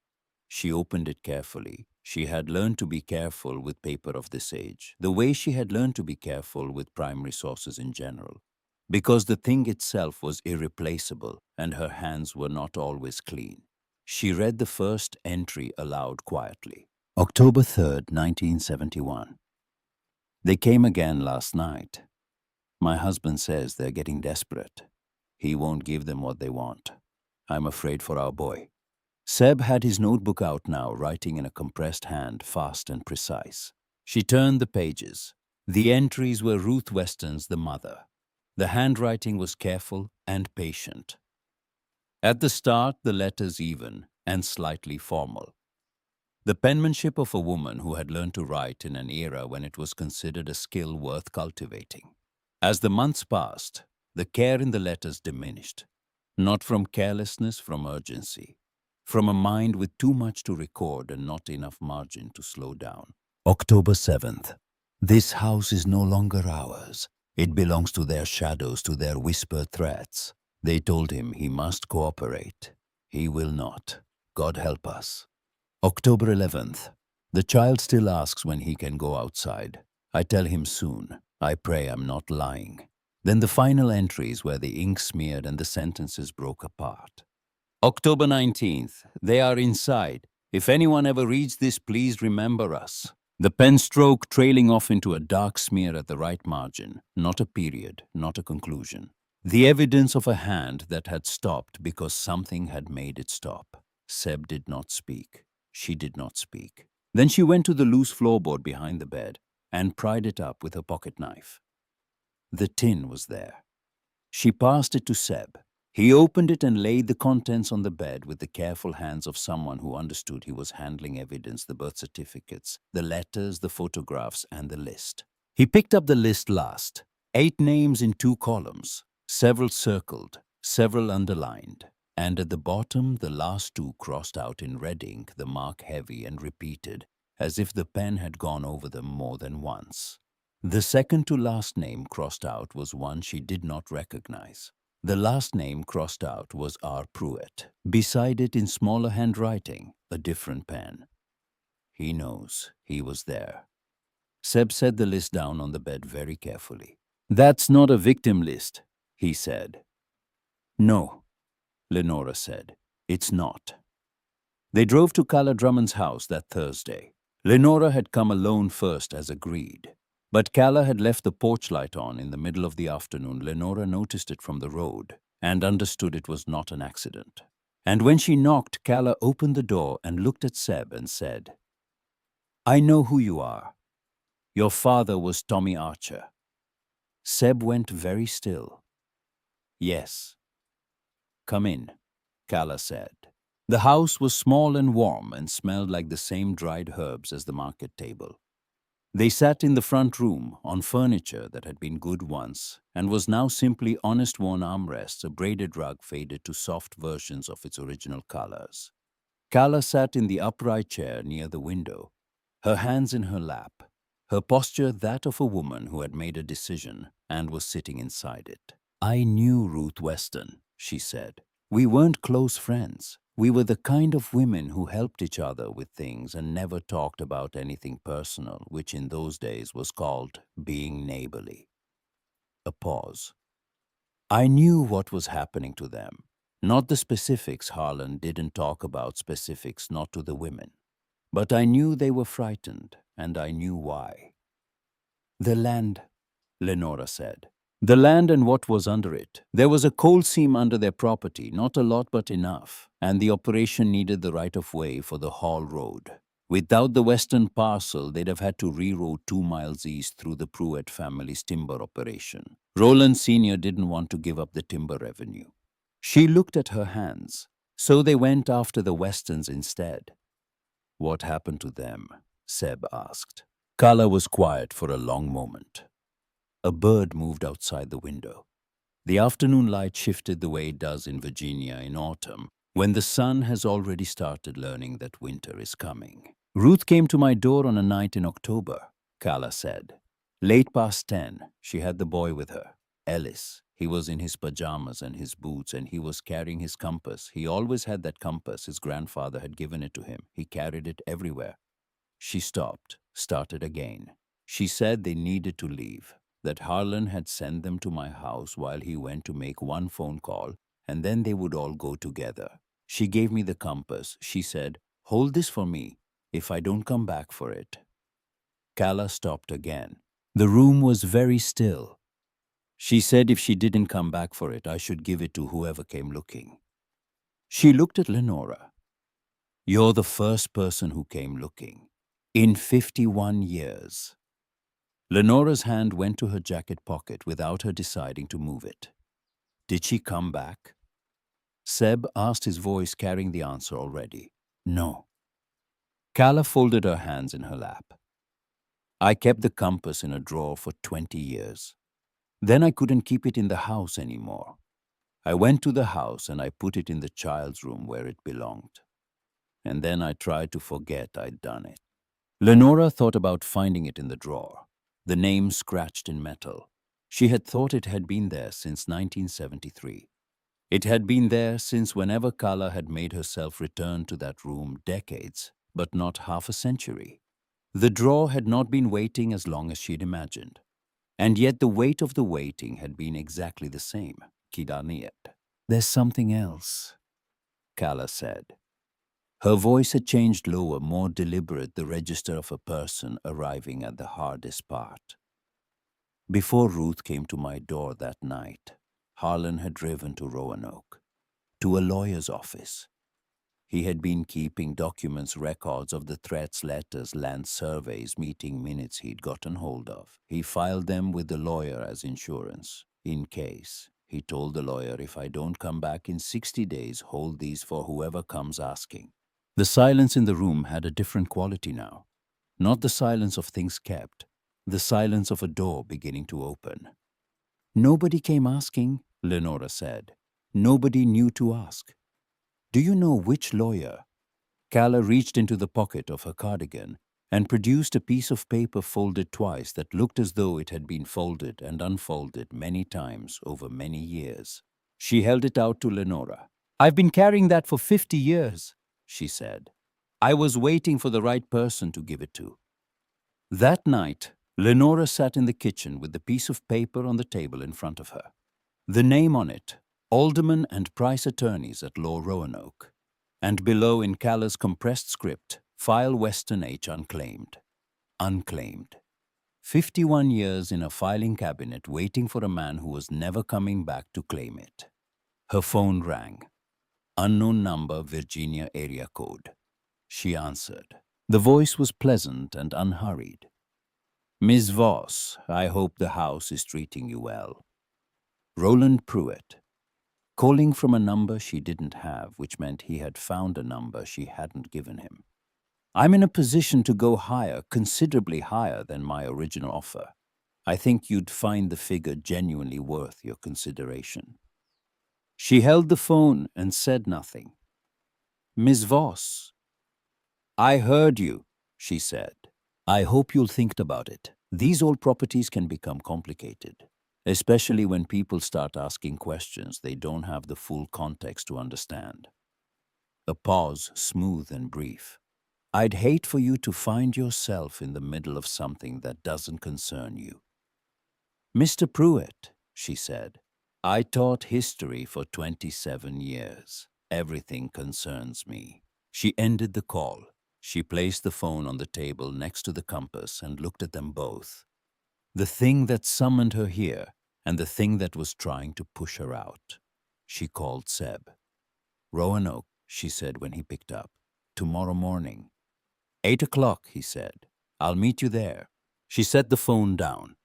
She opened it carefully. She had learned to be careful with paper of this age, the way she had learned to be careful with primary sources in general, because the thing itself was irreplaceable and her hands were not always clean. She read the first entry aloud quietly. October 3rd, 1971. They came again last night. My husband says they're getting desperate. He won't give them what they want. I'm afraid for our boy. Seb had his notebook out now, writing in a compressed hand, fast and precise. She turned the pages. The entries were Ruth Weston's The Mother. The handwriting was careful and patient. At the start, the letters even and slightly formal. The penmanship of a woman who had learned to write in an era when it was considered a skill worth cultivating. As the months passed, the care in the letters diminished, not from carelessness, from urgency, from a mind with too much to record and not enough margin to slow down. October 7th. This house is no longer ours. It belongs to their shadows, to their whispered threats. They told him he must cooperate. He will not. God help us. October 11th. The child still asks when he can go outside. I tell him soon. I pray I'm not lying. Then the final entries where the ink smeared and the sentences broke apart. October 19th. They are inside. If anyone ever reads this, please remember us. The pen stroke trailing off into a dark smear at the right margin. Not a period, not a conclusion. The evidence of a hand that had stopped because something had made it stop. Seb did not speak. She did not speak. Then she went to the loose floorboard behind the bed and pried it up with her pocket knife. The tin was there. She passed it to Seb. He opened it and laid the contents on the bed with the careful hands of someone who understood he was handling evidence, the birth certificates, the letters, the photographs, and the list. He picked up the list last. 8 names in 2 columns, several circled, several underlined, and at the bottom the last 2 crossed out in red ink, the mark heavy and repeated, as if the pen had gone over them more than once. The second to last name crossed out was one she did not recognize. The last name crossed out was R. Pruett. Beside it, in smaller handwriting, a different pen. He knows. He was there. Seb set the list down on the bed very carefully. That's not a victim list, he said. No, Lenora said. It's not. They drove to Calla Drummond's house that Thursday. Lenora had come alone first as agreed. But Calla had left the porch light on in the middle of the afternoon. Lenora noticed it from the road and understood it was not an accident. And when she knocked, Calla opened the door and looked at Seb and said, "I know who you are. Your father was Tommy Archer." Seb went very still. "Yes." "Come in," Calla said. The house was small and warm and smelled like the same dried herbs as the market table. They sat in the front room on furniture that had been good once and was now simply honest worn armrests, a braided rug faded to soft versions of its original colors. Calla sat in the upright chair near the window, her hands in her lap, her posture that of a woman who had made a decision and was sitting inside it. "I knew Ruth Weston," she said. "We weren't close friends. We were the kind of women who helped each other with things and never talked about anything personal, which in those days was called being neighborly." A pause. "I knew what was happening to them. Not the specifics. Harlan didn't talk about specifics, not to the women. But I knew they were frightened, and I knew why." "The land," Lenora said. "The land and what was under it. There was a coal seam under their property, not a lot but enough, and the operation needed the right-of-way for the Hall Road. Without the western parcel, they'd have had to reroad 2 miles east through the Pruett family's timber operation. Roland Sr. didn't want to give up the timber revenue." She looked at her hands. "So they went after the Westons instead." "What happened to them?" Seb asked. Calla was quiet for a long moment. A bird moved outside the window. The afternoon light shifted the way it does in Virginia in autumn, when the sun has already started learning that winter is coming. "Ruth came to my door on a night in October," Calla said. "Late past 10, she had the boy with her, Ellis. He was in his pajamas and his boots, and he was carrying his compass. He always had that compass. His grandfather had given it to him. He carried it everywhere." She stopped, started again. "She said they needed to leave, that Harlan had sent them to my house while he went to make one phone call, and then they would all go together. She gave me the compass. She said, 'Hold this for me if I don't come back for it.'" Calla stopped again. The room was very still. "She said if she didn't come back for it, I should give it to whoever came looking." She looked at Lenora. "You're the first person who came looking. In 51 years. Lenora's hand went to her jacket pocket without her deciding to move it. "Did she come back?" Seb asked, his voice carrying the answer already. "No." Calla folded her hands in her lap. "I kept the compass in a drawer for 20 years. Then I couldn't keep it in the house anymore. I went to the house and I put it in the child's room where it belonged. And then I tried to forget I'd done it." Lenora thought about finding it in the drawer, the name scratched in metal. She had thought it had been there since 1973. It had been there since whenever Calla had made herself return to that room, decades, but not half a century. The drawer had not been waiting as long as she'd imagined. And yet the weight of the waiting had been exactly the same. Kidaniet. "There's something else," Calla said. Her voice had changed lower, more deliberate, the register of a person arriving at the hardest part. "Before Ruth came to my door that night, Harlan had driven to Roanoke, to a lawyer's office. He had been keeping documents, records of the threats, letters, land surveys, meeting minutes he'd gotten hold of. He filed them with the lawyer as insurance, in case. He told the lawyer, 'If I don't come back in 60 days, hold these for whoever comes asking.'" The silence in the room had a different quality now. Not the silence of things kept, the silence of a door beginning to open. "Nobody came asking," Lenora said. "Nobody knew to ask. Do you know which lawyer?" Calla reached into the pocket of her cardigan and produced a piece of paper folded twice that looked as though it had been folded and unfolded many times over many years. She held it out to Lenora. "I've been carrying that for 50 years, she said. "I was waiting for the right person to give it to." That night, Lenora sat in the kitchen with the piece of paper on the table in front of her. The name on it, Alderman and Price Attorneys at Law Roanoke. And below in Calla's compressed script, file Weston H. unclaimed. Unclaimed. 51 years in a filing cabinet waiting for a man who was never coming back to claim it. Her phone rang. Unknown number, Virginia area code. She answered. The voice was pleasant and unhurried. Miss Voss, I hope the house is treating you well. Roland Pruett. Calling from a number she didn't have, which meant he had found a number she hadn't given him. I'm in a position to go higher, considerably higher than my original offer. I think you'd find the figure genuinely worth your consideration. She held the phone and said nothing. Miss Voss. I heard you, she said. I hope you'll think about it. These old properties can become complicated, especially when people start asking questions they don't have the full context to understand. A pause, smooth and brief. I'd hate for you to find yourself in the middle of something that doesn't concern you. Mr. Pruett, she said, I taught history for 27 years. Everything concerns me. She ended the call. She placed the phone on the table next to the compass and looked at them both. The thing that summoned her here and the thing that was trying to push her out. She called Seb. Roanoke, she said when he picked up. Tomorrow morning. 8 o'clock, he said. I'll meet you there. She set the phone down.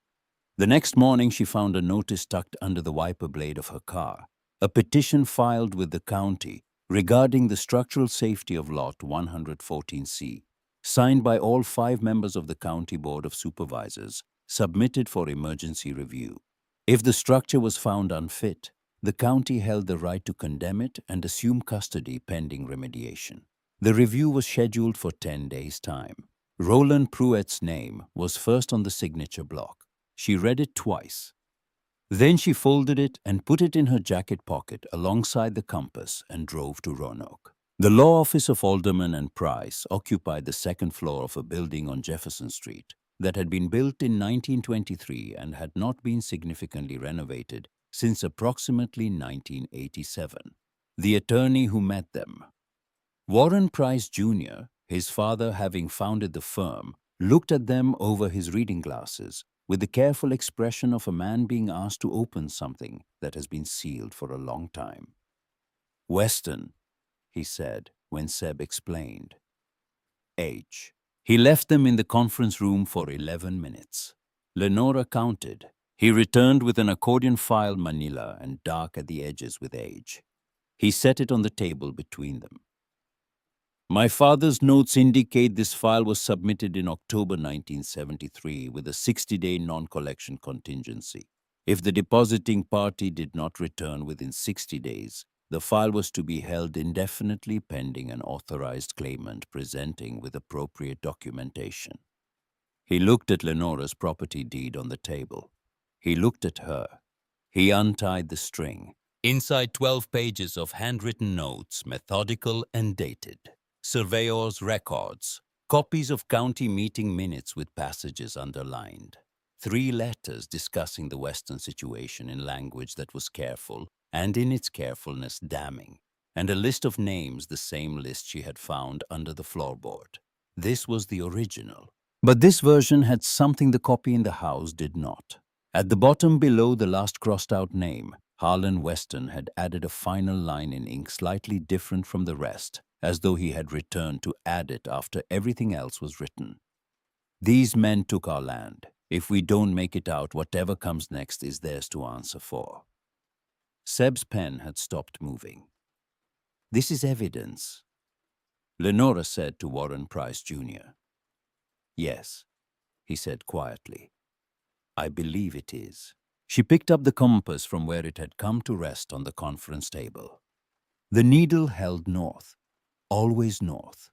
The next morning she found a notice tucked under the wiper blade of her car, a petition filed with the county regarding the structural safety of Lot 114C, signed by all 5 members of the County Board of Supervisors, submitted for emergency review. If the structure was found unfit, the county held the right to condemn it and assume custody pending remediation. The review was scheduled for 10 days' time. Roland Pruett's name was first on the signature block. She read it twice. Then she folded it and put it in her jacket pocket alongside the compass and drove to Roanoke. The law office of Alderman and Price occupied the second floor of a building on Jefferson Street that had been built in 1923 and had not been significantly renovated since approximately 1987. The attorney who met them, Warren Price Jr., his father having founded the firm, looked at them over his reading glasses with the careful expression of a man being asked to open something that has been sealed for a long time. Weston, he said when Seb explained. H. He left them in the conference room for 11 minutes. Lenora counted. He returned with an accordion file manila and dark at the edges with age. He set it on the table between them. My father's notes indicate this file was submitted in October 1973 with a 60-day non-collection contingency. If the depositing party did not return within 60 days, the file was to be held indefinitely pending an authorized claimant presenting with appropriate documentation. He looked at Lenora's property deed on the table. He looked at her. He untied the string. Inside 12 pages of handwritten notes, methodical and dated. Surveyor's records, copies of county meeting minutes with passages underlined, 3 letters discussing the Weston situation in language that was careful and in its carefulness damning, and a list of names, the same list she had found under the floorboard. This was the original. But this version had something the copy in the house did not. At the bottom below the last crossed-out name, Harlan Weston had added a final line in ink slightly different from the rest, as though he had returned to add it after everything else was written. These men took our land. If we don't make it out, whatever comes next is theirs to answer for. Seb's pen had stopped moving. This is evidence, Lenora said to Warren Price Jr. Yes, he said quietly. I believe it is. She picked up the compass from where it had come to rest on the conference table. The needle held north. Always north.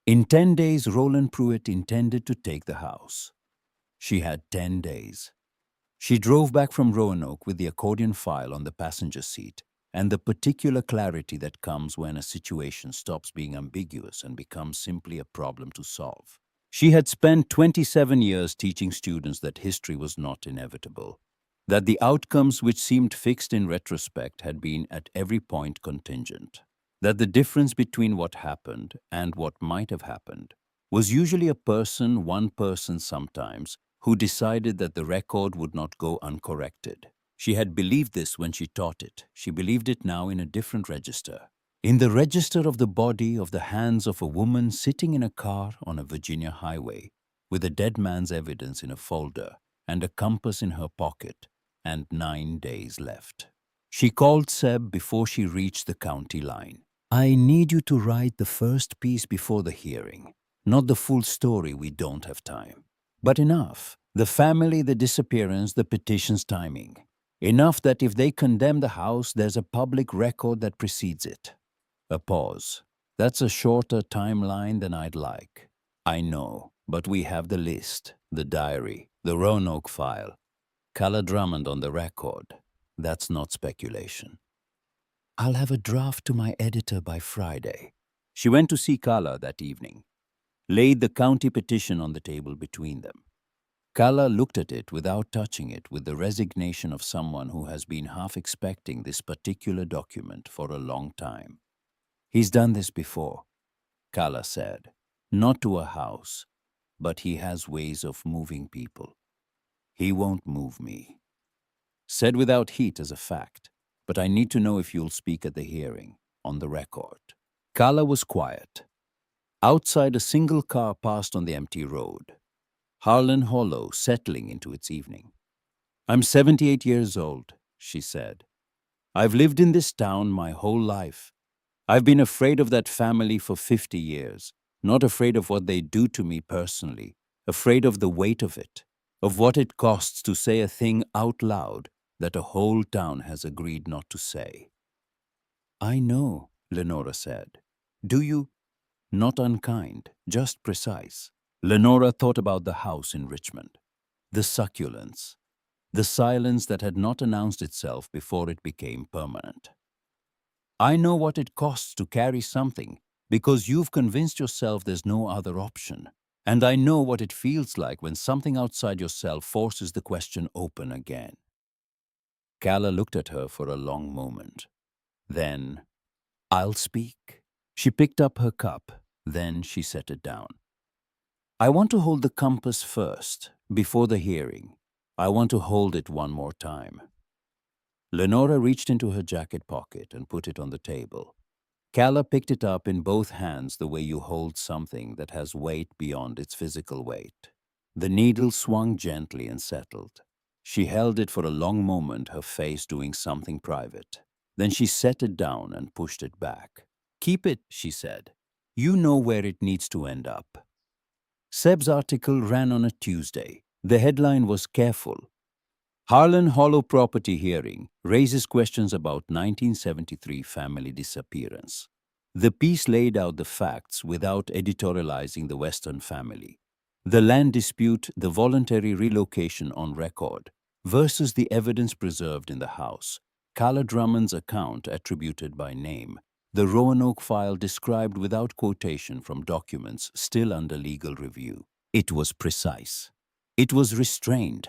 In 10 days, Roland Pruett intended to take the house. She had 10 days. She drove back from Roanoke with the accordion file on the passenger seat and the particular clarity that comes when a situation stops being ambiguous and becomes simply a problem to solve. She had spent 27 years teaching students that history was not inevitable, that the outcomes which seemed fixed in retrospect had been at every point contingent. that the difference between what happened and what might have happened was usually one person sometimes, who decided that the record would not go uncorrected. She had believed this when she taught it. She believed it now in a different register. In the register of the body of the hands of a woman sitting in a car on a Virginia highway, with a dead man's evidence in a folder and a compass in her pocket, and 9 days left. She called Seb before she reached the county line. "I need you to write the first piece before the hearing. Not the full story, we don't have time. But enough. The family, the disappearance, the petition's timing. Enough that if they condemn the house, there's a public record that precedes it." A pause. "That's a shorter timeline than I'd like. I know, but we have the list, the diary, the Roanoke file. Calla Drummond on the record. That's not speculation. I'll have a draft to my editor by Friday." She went to see Calla that evening, laid the county petition on the table between them. Calla looked at it without touching it, with the resignation of someone who has been half expecting this particular document for a long time. "He's done this before," Calla said. "Not to a house, but he has ways of moving people. He won't move me." Said without heat as a fact, "But I need to know if you'll speak at the hearing, on the record." Calla was quiet. Outside, a single car passed on the empty road. Harlan Hollow settling into its evening. "I'm 78 years old," she said. "I've lived in this town my whole life. I've been afraid of that family for 50 years, not afraid of what they do to me personally, afraid of the weight of it, of what it costs to say a thing out loud that a whole town has agreed not to say." "I know," Lenora said. "Do you?" Not unkind, just precise. Lenora thought about the house in Richmond, the succulents, the silence that had not announced itself before it became permanent. "I know what it costs to carry something, because you've convinced yourself there's no other option. And I know what it feels like when something outside yourself forces the question open again." Calla looked at her for a long moment. Then, "I'll speak." She picked up her cup. Then she set it down. "I want to hold the compass first, before the hearing. I want to hold it one more time." Lenora reached into her jacket pocket and put it on the table. Calla picked it up in both hands the way you hold something that has weight beyond its physical weight. The needle swung gently and settled. She held it for a long moment, her face doing something private. Then she set it down and pushed it back. "Keep it," she said. "You know where it needs to end up." Seb's article ran on a Tuesday. The headline was careful. "Harlan Hollow property hearing raises questions about 1973 family disappearance." The piece laid out the facts without editorializing the Weston family. The land dispute, the voluntary relocation on record, versus the evidence preserved in the house. Calla Drummond's account attributed by name. The Roanoke file described without quotation from documents still under legal review. It was precise. It was restrained.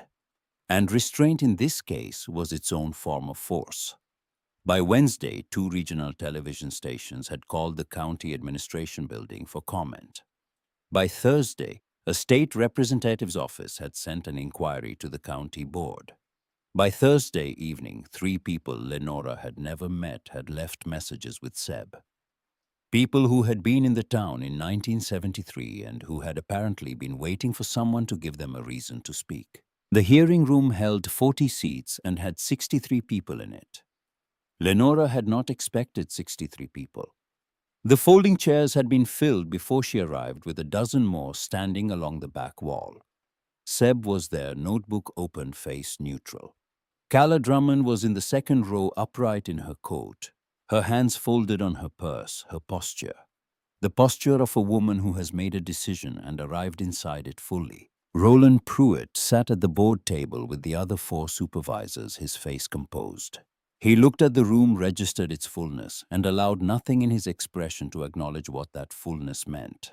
And restraint in this case was its own form of force. By Wednesday, 2 regional television stations had called the county administration building for comment. By Thursday, a state representative's office had sent an inquiry to the county board. By Thursday evening, 3 people Lenora had never met had left messages with Seb. People who had been in the town in 1973 and who had apparently been waiting for someone to give them a reason to speak. The hearing room held 40 seats and had 63 people in it. Lenora had not expected 63 people. The folding chairs had been filled before she arrived, with a dozen more standing along the back wall. Seb was there, notebook open, face neutral. Calla Drummond was in the second row, upright in her coat, her hands folded on her purse, her posture. The posture of a woman who has made a decision and arrived inside it fully. Roland Pruett sat at the board table with the other 4 supervisors, his face composed. He looked at the room, registered its fullness, and allowed nothing in his expression to acknowledge what that fullness meant.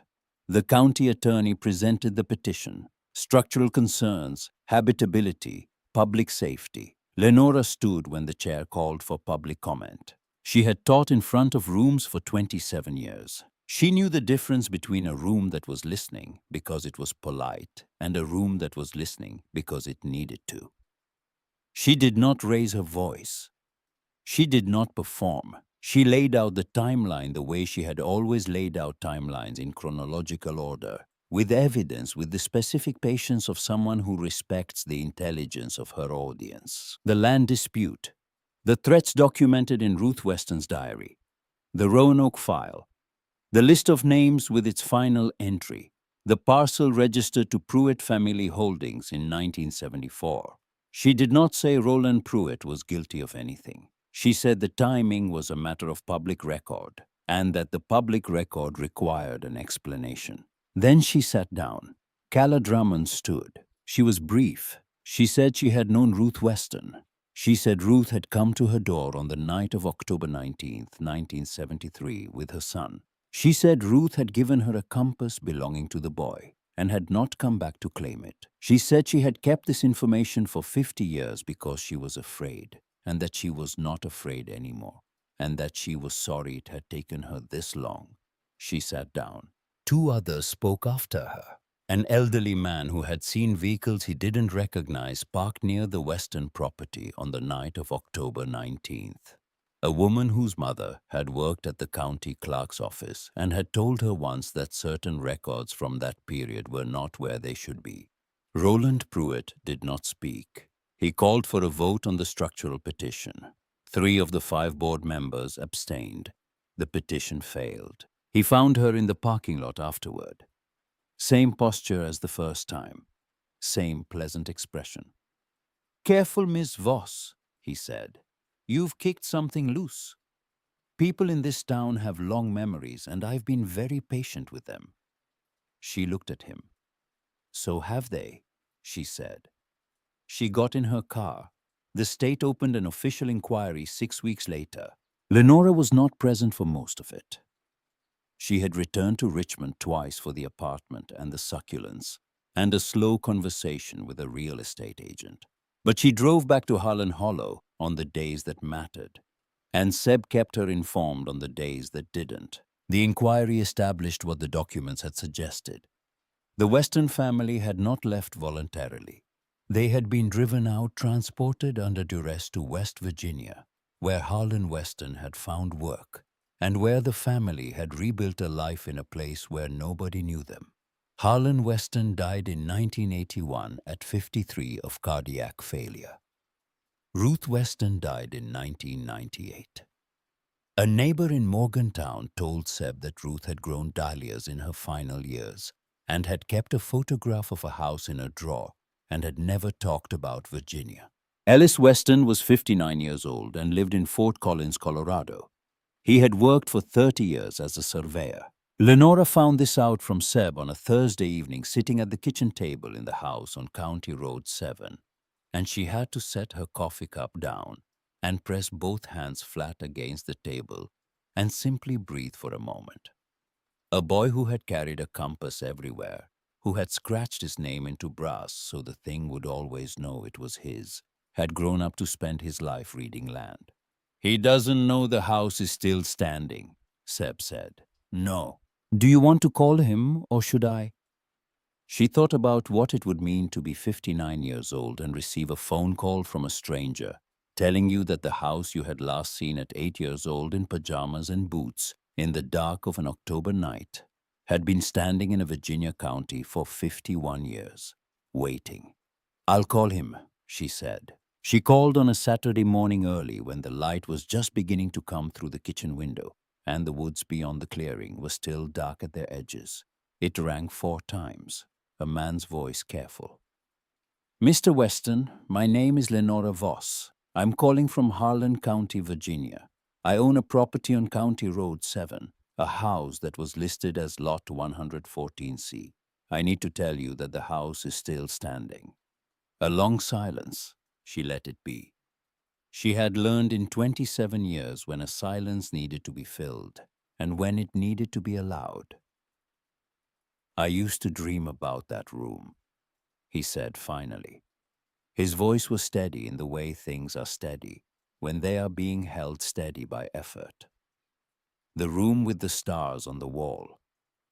The county attorney presented the petition: structural concerns, habitability, public safety. Lenora stood when the chair called for public comment. She had taught in front of rooms for 27 years. She knew the difference between a room that was listening because it was polite and a room that was listening because it needed to. She did not raise her voice. She did not perform. She laid out the timeline the way she had always laid out timelines, in chronological order, with evidence, with the specific patience of someone who respects the intelligence of her audience. The land dispute, the threats documented in Ruth Weston's diary, the Roanoke file, the list of names with its final entry, the parcel registered to Pruett Family Holdings in 1974. She did not say Roland Pruett was guilty of anything. She said the timing was a matter of public record and that the public record required an explanation. Then she sat down. Calla Drummond stood. She was brief. She said she had known Ruth Weston. She said Ruth had come to her door on the night of October 19th, 1973, with her son. She said Ruth had given her a compass belonging to the boy and had not come back to claim it. She said she had kept this information for 50 years because she was afraid, and that she was not afraid anymore, and that she was sorry it had taken her this long. She sat down. Two others spoke after her. An elderly man who had seen vehicles he didn't recognize parked near the Weston property on the night of October 19th. A woman whose mother had worked at the county clerk's office and had told her once that certain records from that period were not where they should be. Roland Pruett did not speak. He called for a vote on the structural petition. 3 of the 5 board members abstained. The petition failed. He found her in the parking lot afterward. Same posture as the first time. Same pleasant expression. "Careful, Miss Voss," he said. "You've kicked something loose. People in this town have long memories, and I've been very patient with them." She looked at him. "So have they," she said. She got in her car. The state opened an official inquiry 6 weeks later. Lenora was not present for most of it. She had returned to Richmond twice for the apartment and the succulents, and a slow conversation with a real estate agent. But she drove back to Harlan Hollow on the days that mattered, and Seb kept her informed on the days that didn't. The inquiry established what the documents had suggested. The Weston family had not left voluntarily. They had been driven out, transported under duress to West Virginia, where Harlan Weston had found work, and where the family had rebuilt a life in a place where nobody knew them. Harlan Weston died in 1981 at 53 of cardiac failure. Ruth Weston died in 1998. A neighbor in Morgantown told Seb that Ruth had grown dahlias in her final years and had kept a photograph of a house in a drawer and had never talked about Virginia. Ellis Weston was 59 years old and lived in Fort Collins, Colorado. He had worked for 30 years as a surveyor. Lenora found this out from Seb on a Thursday evening sitting at the kitchen table in the house on County Road 7, and she had to set her coffee cup down and press both hands flat against the table and simply breathe for a moment. A boy who had carried a compass everywhere, who had scratched his name into brass so the thing would always know it was his, had grown up to spend his life reading land. "He doesn't know the house is still standing," Seb said. "No. Do you want to call him, or should I?" She thought about what it would mean to be 59 years old and receive a phone call from a stranger telling you that the house you had last seen at 8 years old in pajamas and boots in the dark of an October night had been standing in a Virginia county for 51 years, waiting. "I'll call him," she said. She called on a Saturday morning early when the light was just beginning to come through the kitchen window and the woods beyond the clearing were still dark at their edges. It rang 4 times, a man's voice careful. "Mr. Weston, my name is Lenora Voss. I'm calling from Harlan County, Virginia. I own a property on County Road 7, a house that was listed as Lot 114C. I need to tell you that the house is still standing." A long silence. She let it be. She had learned in 27 years when a silence needed to be filled and when it needed to be allowed. "I used to dream about that room," he said finally. His voice was steady in the way things are steady, when they are being held steady by effort. The room with the stars on the wall.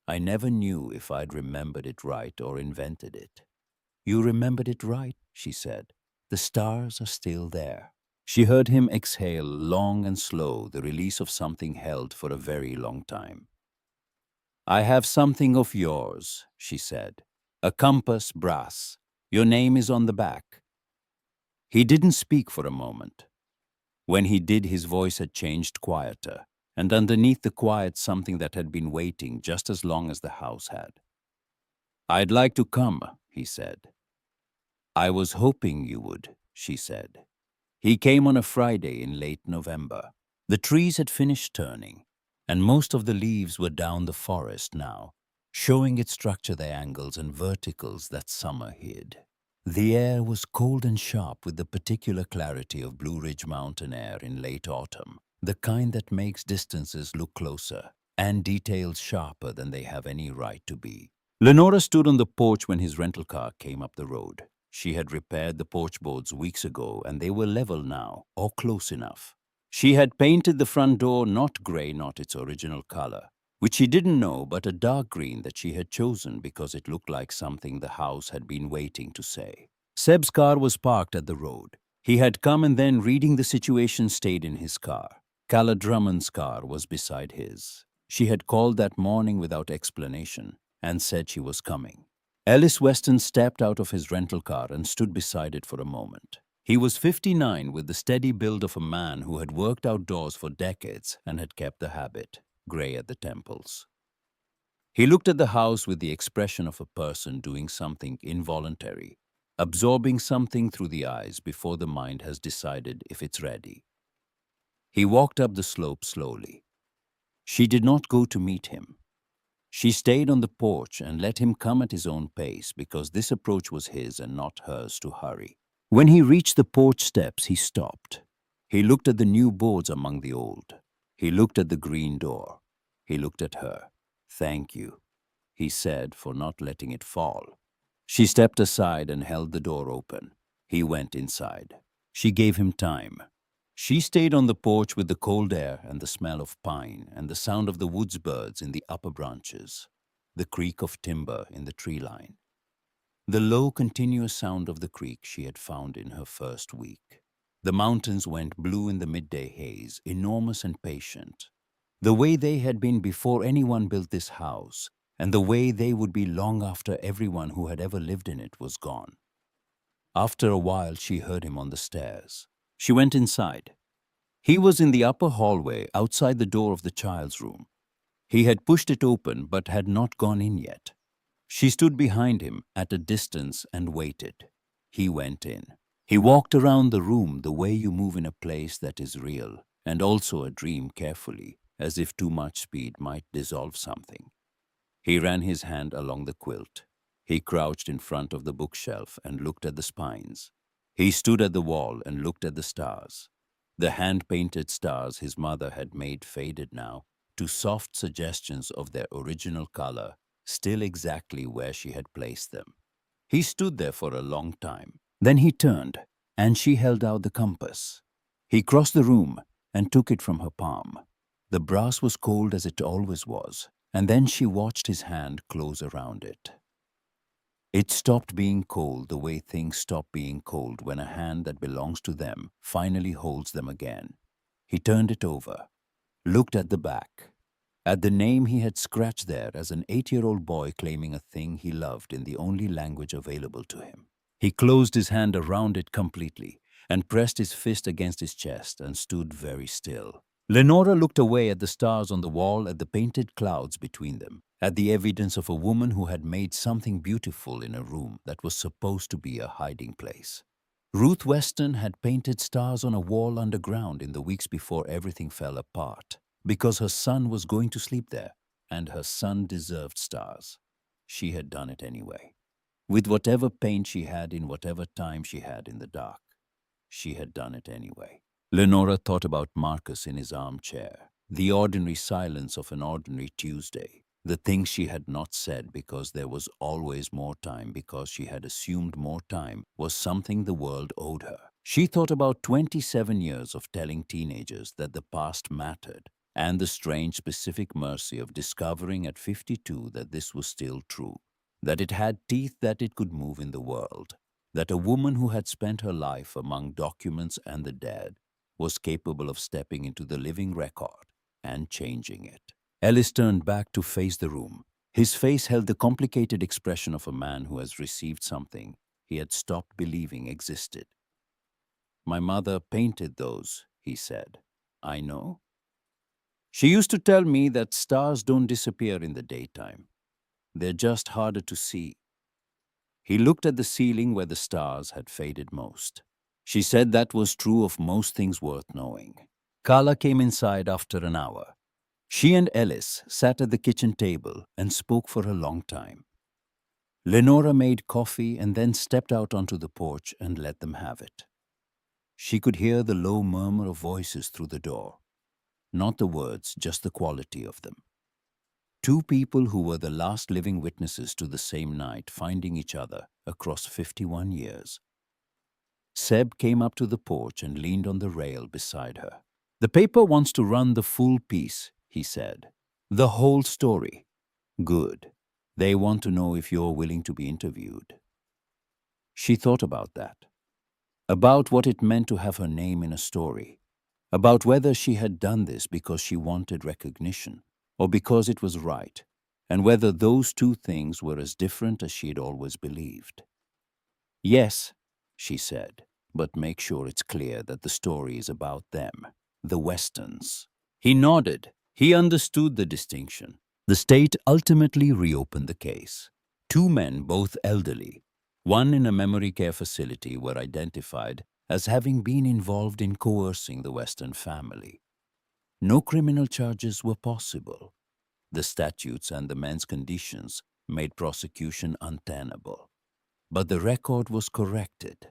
I never knew if I'd remembered it right or invented it. You remembered it right, she said. The stars are still there. She heard him exhale long and slow, the release of something held for a very long time. I have something of yours, she said. A compass, brass. Your name is on the back. He didn't speak for a moment. When he did, his voice had changed quieter, and underneath the quiet something that had been waiting just as long as the house had. I'd like to come, he said. I was hoping you would, she said. He came on a Friday in late November. The trees had finished turning, and most of the leaves were down the forest now, showing its structure their angles and verticals that summer hid. The air was cold and sharp with the particular clarity of Blue Ridge mountain air in late autumn, the kind that makes distances look closer and details sharper than they have any right to be. Lenora stood on the porch when his rental car came up the road. She had repaired the porch boards weeks ago, and they were level now, or close enough. She had painted the front door not gray, not its original color, which she didn't know, but a dark green that she had chosen because it looked like something the house had been waiting to say. Seb's car was parked at the road. He had come and then, reading the situation, stayed in his car. Calla Drummond's car was beside his. She had called that morning without explanation and said she was coming. Ellis Weston stepped out of his rental car and stood beside it for a moment. He was 59, with the steady build of a man who had worked outdoors for decades and had kept the habit, gray at the temples. He looked at the house with the expression of a person doing something involuntary, absorbing something through the eyes before the mind has decided if it's ready. He walked up the slope slowly. She did not go to meet him. She stayed on the porch and let him come at his own pace because this approach was his and not hers to hurry. When he reached the porch steps, he stopped. He looked at the new boards among the old. He looked at the green door. He looked at her. Thank you, he said, for not letting it fall. She stepped aside and held the door open. He went inside. She gave him time. She stayed on the porch with the cold air and the smell of pine and the sound of the woods birds in the upper branches, the creak of timber in the tree line, the low, continuous sound of the creek she had found in her first week. The mountains went blue in the midday haze, enormous and patient, the way they had been before anyone built this house, and the way they would be long after everyone who had ever lived in it was gone. After a while, she heard him on the stairs. She went inside. He was in the upper hallway outside the door of the child's room. He had pushed it open but had not gone in yet. She stood behind him at a distance and waited. He went in. He walked around the room the way you move in a place that is real and also a dream, carefully, as if too much speed might dissolve something. He ran his hand along the quilt. He crouched in front of the bookshelf and looked at the spines. He stood at the wall and looked at the stars. The hand-painted stars his mother had made faded now to soft suggestions of their original color, still exactly where she had placed them. He stood there for a long time. Then he turned, and she held out the compass. He crossed the room and took it from her palm. The brass was cold as it always was, and then she watched his hand close around it. It stopped being cold the way things stop being cold when a hand that belongs to them finally holds them again. He turned it over, looked at the back, at the name he had scratched there as an 8-year-old boy claiming a thing he loved in the only language available to him. He closed his hand around it completely and pressed his fist against his chest and stood very still. Lenora looked away at the stars on the wall, at the painted clouds between them, at the evidence of a woman who had made something beautiful in a room that was supposed to be a hiding place. Ruth Weston had painted stars on a wall underground in the weeks before everything fell apart, because her son was going to sleep there, and her son deserved stars. She had done it anyway. With whatever paint she had in whatever time she had in the dark, she had done it anyway. Lenora thought about Marcus in his armchair, the ordinary silence of an ordinary Tuesday, the things she had not said because there was always more time, because she had assumed more time was something the world owed her. She thought about 27 years of telling teenagers that the past mattered, and the strange specific mercy of discovering at 52 that this was still true, that it had teeth that it could move in the world, that a woman who had spent her life among documents and the dead was capable of stepping into the living record and changing it. Ellis turned back to face the room. His face held the complicated expression of a man who has received something he had stopped believing existed. "My mother painted those," he said. "I know. She used to tell me that stars don't disappear in the daytime. They're just harder to see." He looked at the ceiling where the stars had faded most. She said that was true of most things worth knowing. Calla came inside after an hour. She and Ellis sat at the kitchen table and spoke for a long time. Lenora made coffee and then stepped out onto the porch and let them have it. She could hear the low murmur of voices through the door. Not the words, just the quality of them. Two people who were the last living witnesses to the same night finding each other across 51 years. Seb came up to the porch and leaned on the rail beside her. "The paper wants to run the full piece," he said. "The whole story." "Good. They want to know if you're willing to be interviewed." She thought about that. About what it meant to have her name in a story. About whether she had done this because she wanted recognition or because it was right, and whether those two things were as different as she had always believed. "Yes," she said, "but make sure it's clear that the story is about them, the Westons." He nodded. He understood the distinction. The state ultimately reopened the case. Two men, both elderly, one in a memory care facility, were identified as having been involved in coercing the Weston family. No criminal charges were possible. The statutes and the men's conditions made prosecution untenable. But the record was corrected.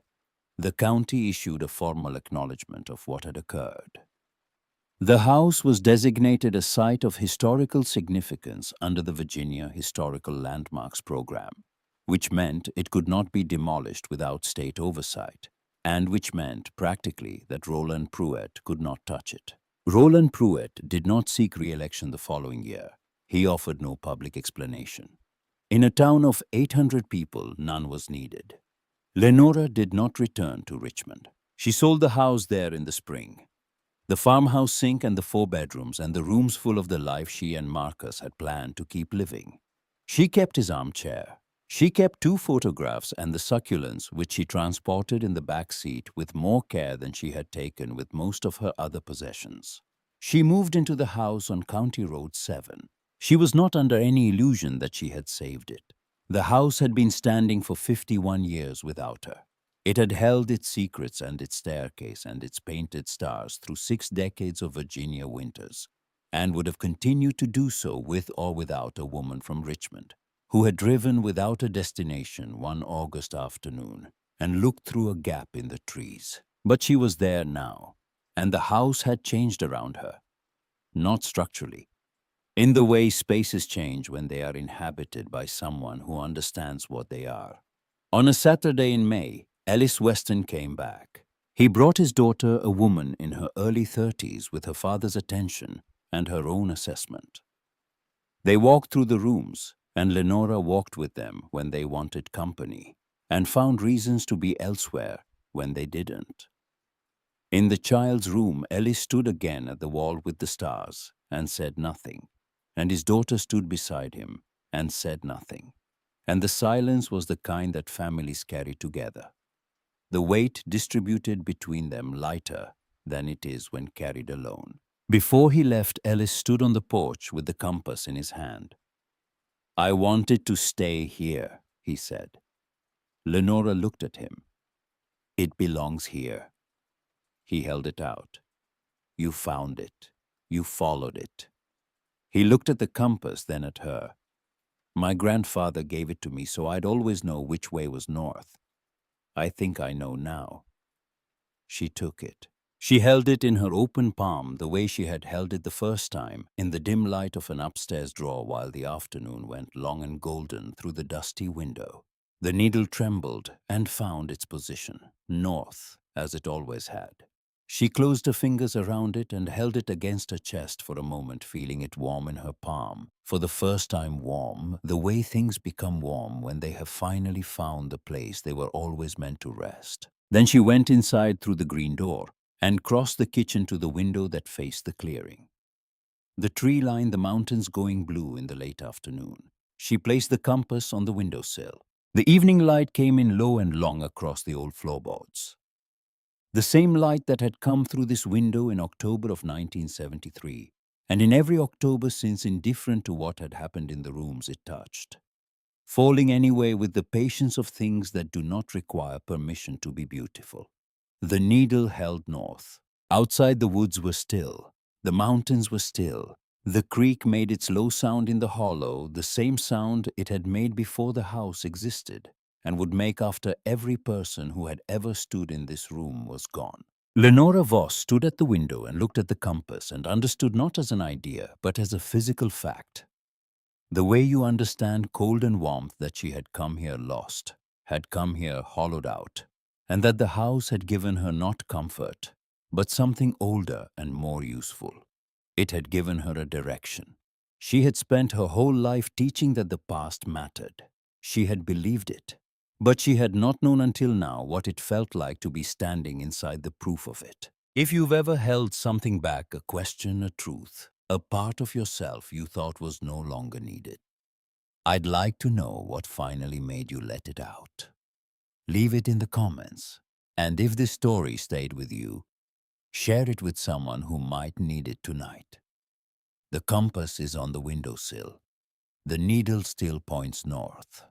The county issued a formal acknowledgement of what had occurred. The house was designated a site of historical significance under the Virginia Historical Landmarks Program, which meant it could not be demolished without state oversight, and which meant practically that Roland Pruett could not touch it. Roland Pruett did not seek re-election the following year. He offered no public explanation. In a town of 800 people, none was needed. Lenora did not return to Richmond. She sold the house there in the spring. The farmhouse sink and the 4 bedrooms and the rooms full of the life she and Marcus had planned to keep living. She kept his armchair. She kept 2 photographs and the succulents, which she transported in the back seat with more care than she had taken with most of her other possessions. She moved into the house on County Road 7. She was not under any illusion that she had saved it. The house had been standing for 51 years without her. It had held its secrets and its staircase and its painted stars through 6 decades of Virginia winters, and would have continued to do so with or without a woman from Richmond, who had driven without a destination one August afternoon and looked through a gap in the trees. But she was there now, and the house had changed around her. Not structurally. In the way spaces change when they are inhabited by someone who understands what they are. On a Saturday in May, Ellis Weston came back. He brought his daughter, a woman in her early 30s, with her father's attention and her own assessment. They walked through the rooms, and Lenora walked with them when they wanted company, and found reasons to be elsewhere when they didn't. In the child's room, Ellis stood again at the wall with the stars and said nothing, and his daughter stood beside him and said nothing. And the silence was the kind that families carry together. The weight distributed between them lighter than it is when carried alone. Before he left, Ellis stood on the porch with the compass in his hand. "I wanted to stay here," he said. Lenora looked at him. "It belongs here." He held it out. "You found it. You followed it." He looked at the compass, then at her. "My grandfather gave it to me so I'd always know which way was north. I think I know now." She took it. She held it in her open palm the way she had held it the first time, in the dim light of an upstairs drawer while the afternoon went long and golden through the dusty window. The needle trembled and found its position, north, as it always had. She closed her fingers around it and held it against her chest for a moment, feeling it warm in her palm. For the first time warm, the way things become warm when they have finally found the place they were always meant to rest. Then she went inside through the green door and crossed the kitchen to the window that faced the clearing. The tree lined the mountains, going blue in the late afternoon. She placed the compass on the windowsill. The evening light came in low and long across the old floorboards. The same light that had come through this window in October of 1973, and in every October since, indifferent to what had happened in the rooms it touched. Falling anyway with the patience of things that do not require permission to be beautiful. The needle held north. Outside, the woods were still. The mountains were still. The creek made its low sound in the hollow, the same sound it had made before the house existed, and would make after every person who had ever stood in this room was gone. Lenora Voss stood at the window and looked at the compass and understood not as an idea, but as a physical fact. The way you understand cold and warmth, that she had come here lost, had come here hollowed out, and that the house had given her not comfort, but something older and more useful. It had given her a direction. She had spent her whole life teaching that the past mattered. She had believed it, but she had not known until now what it felt like to be standing inside the proof of it. If you've ever held something back, a question, a truth, a part of yourself you thought was no longer needed, I'd like to know what finally made you let it out. Leave it in the comments. And if this story stayed with you, share it with someone who might need it tonight. The compass is on the windowsill. The needle still points north.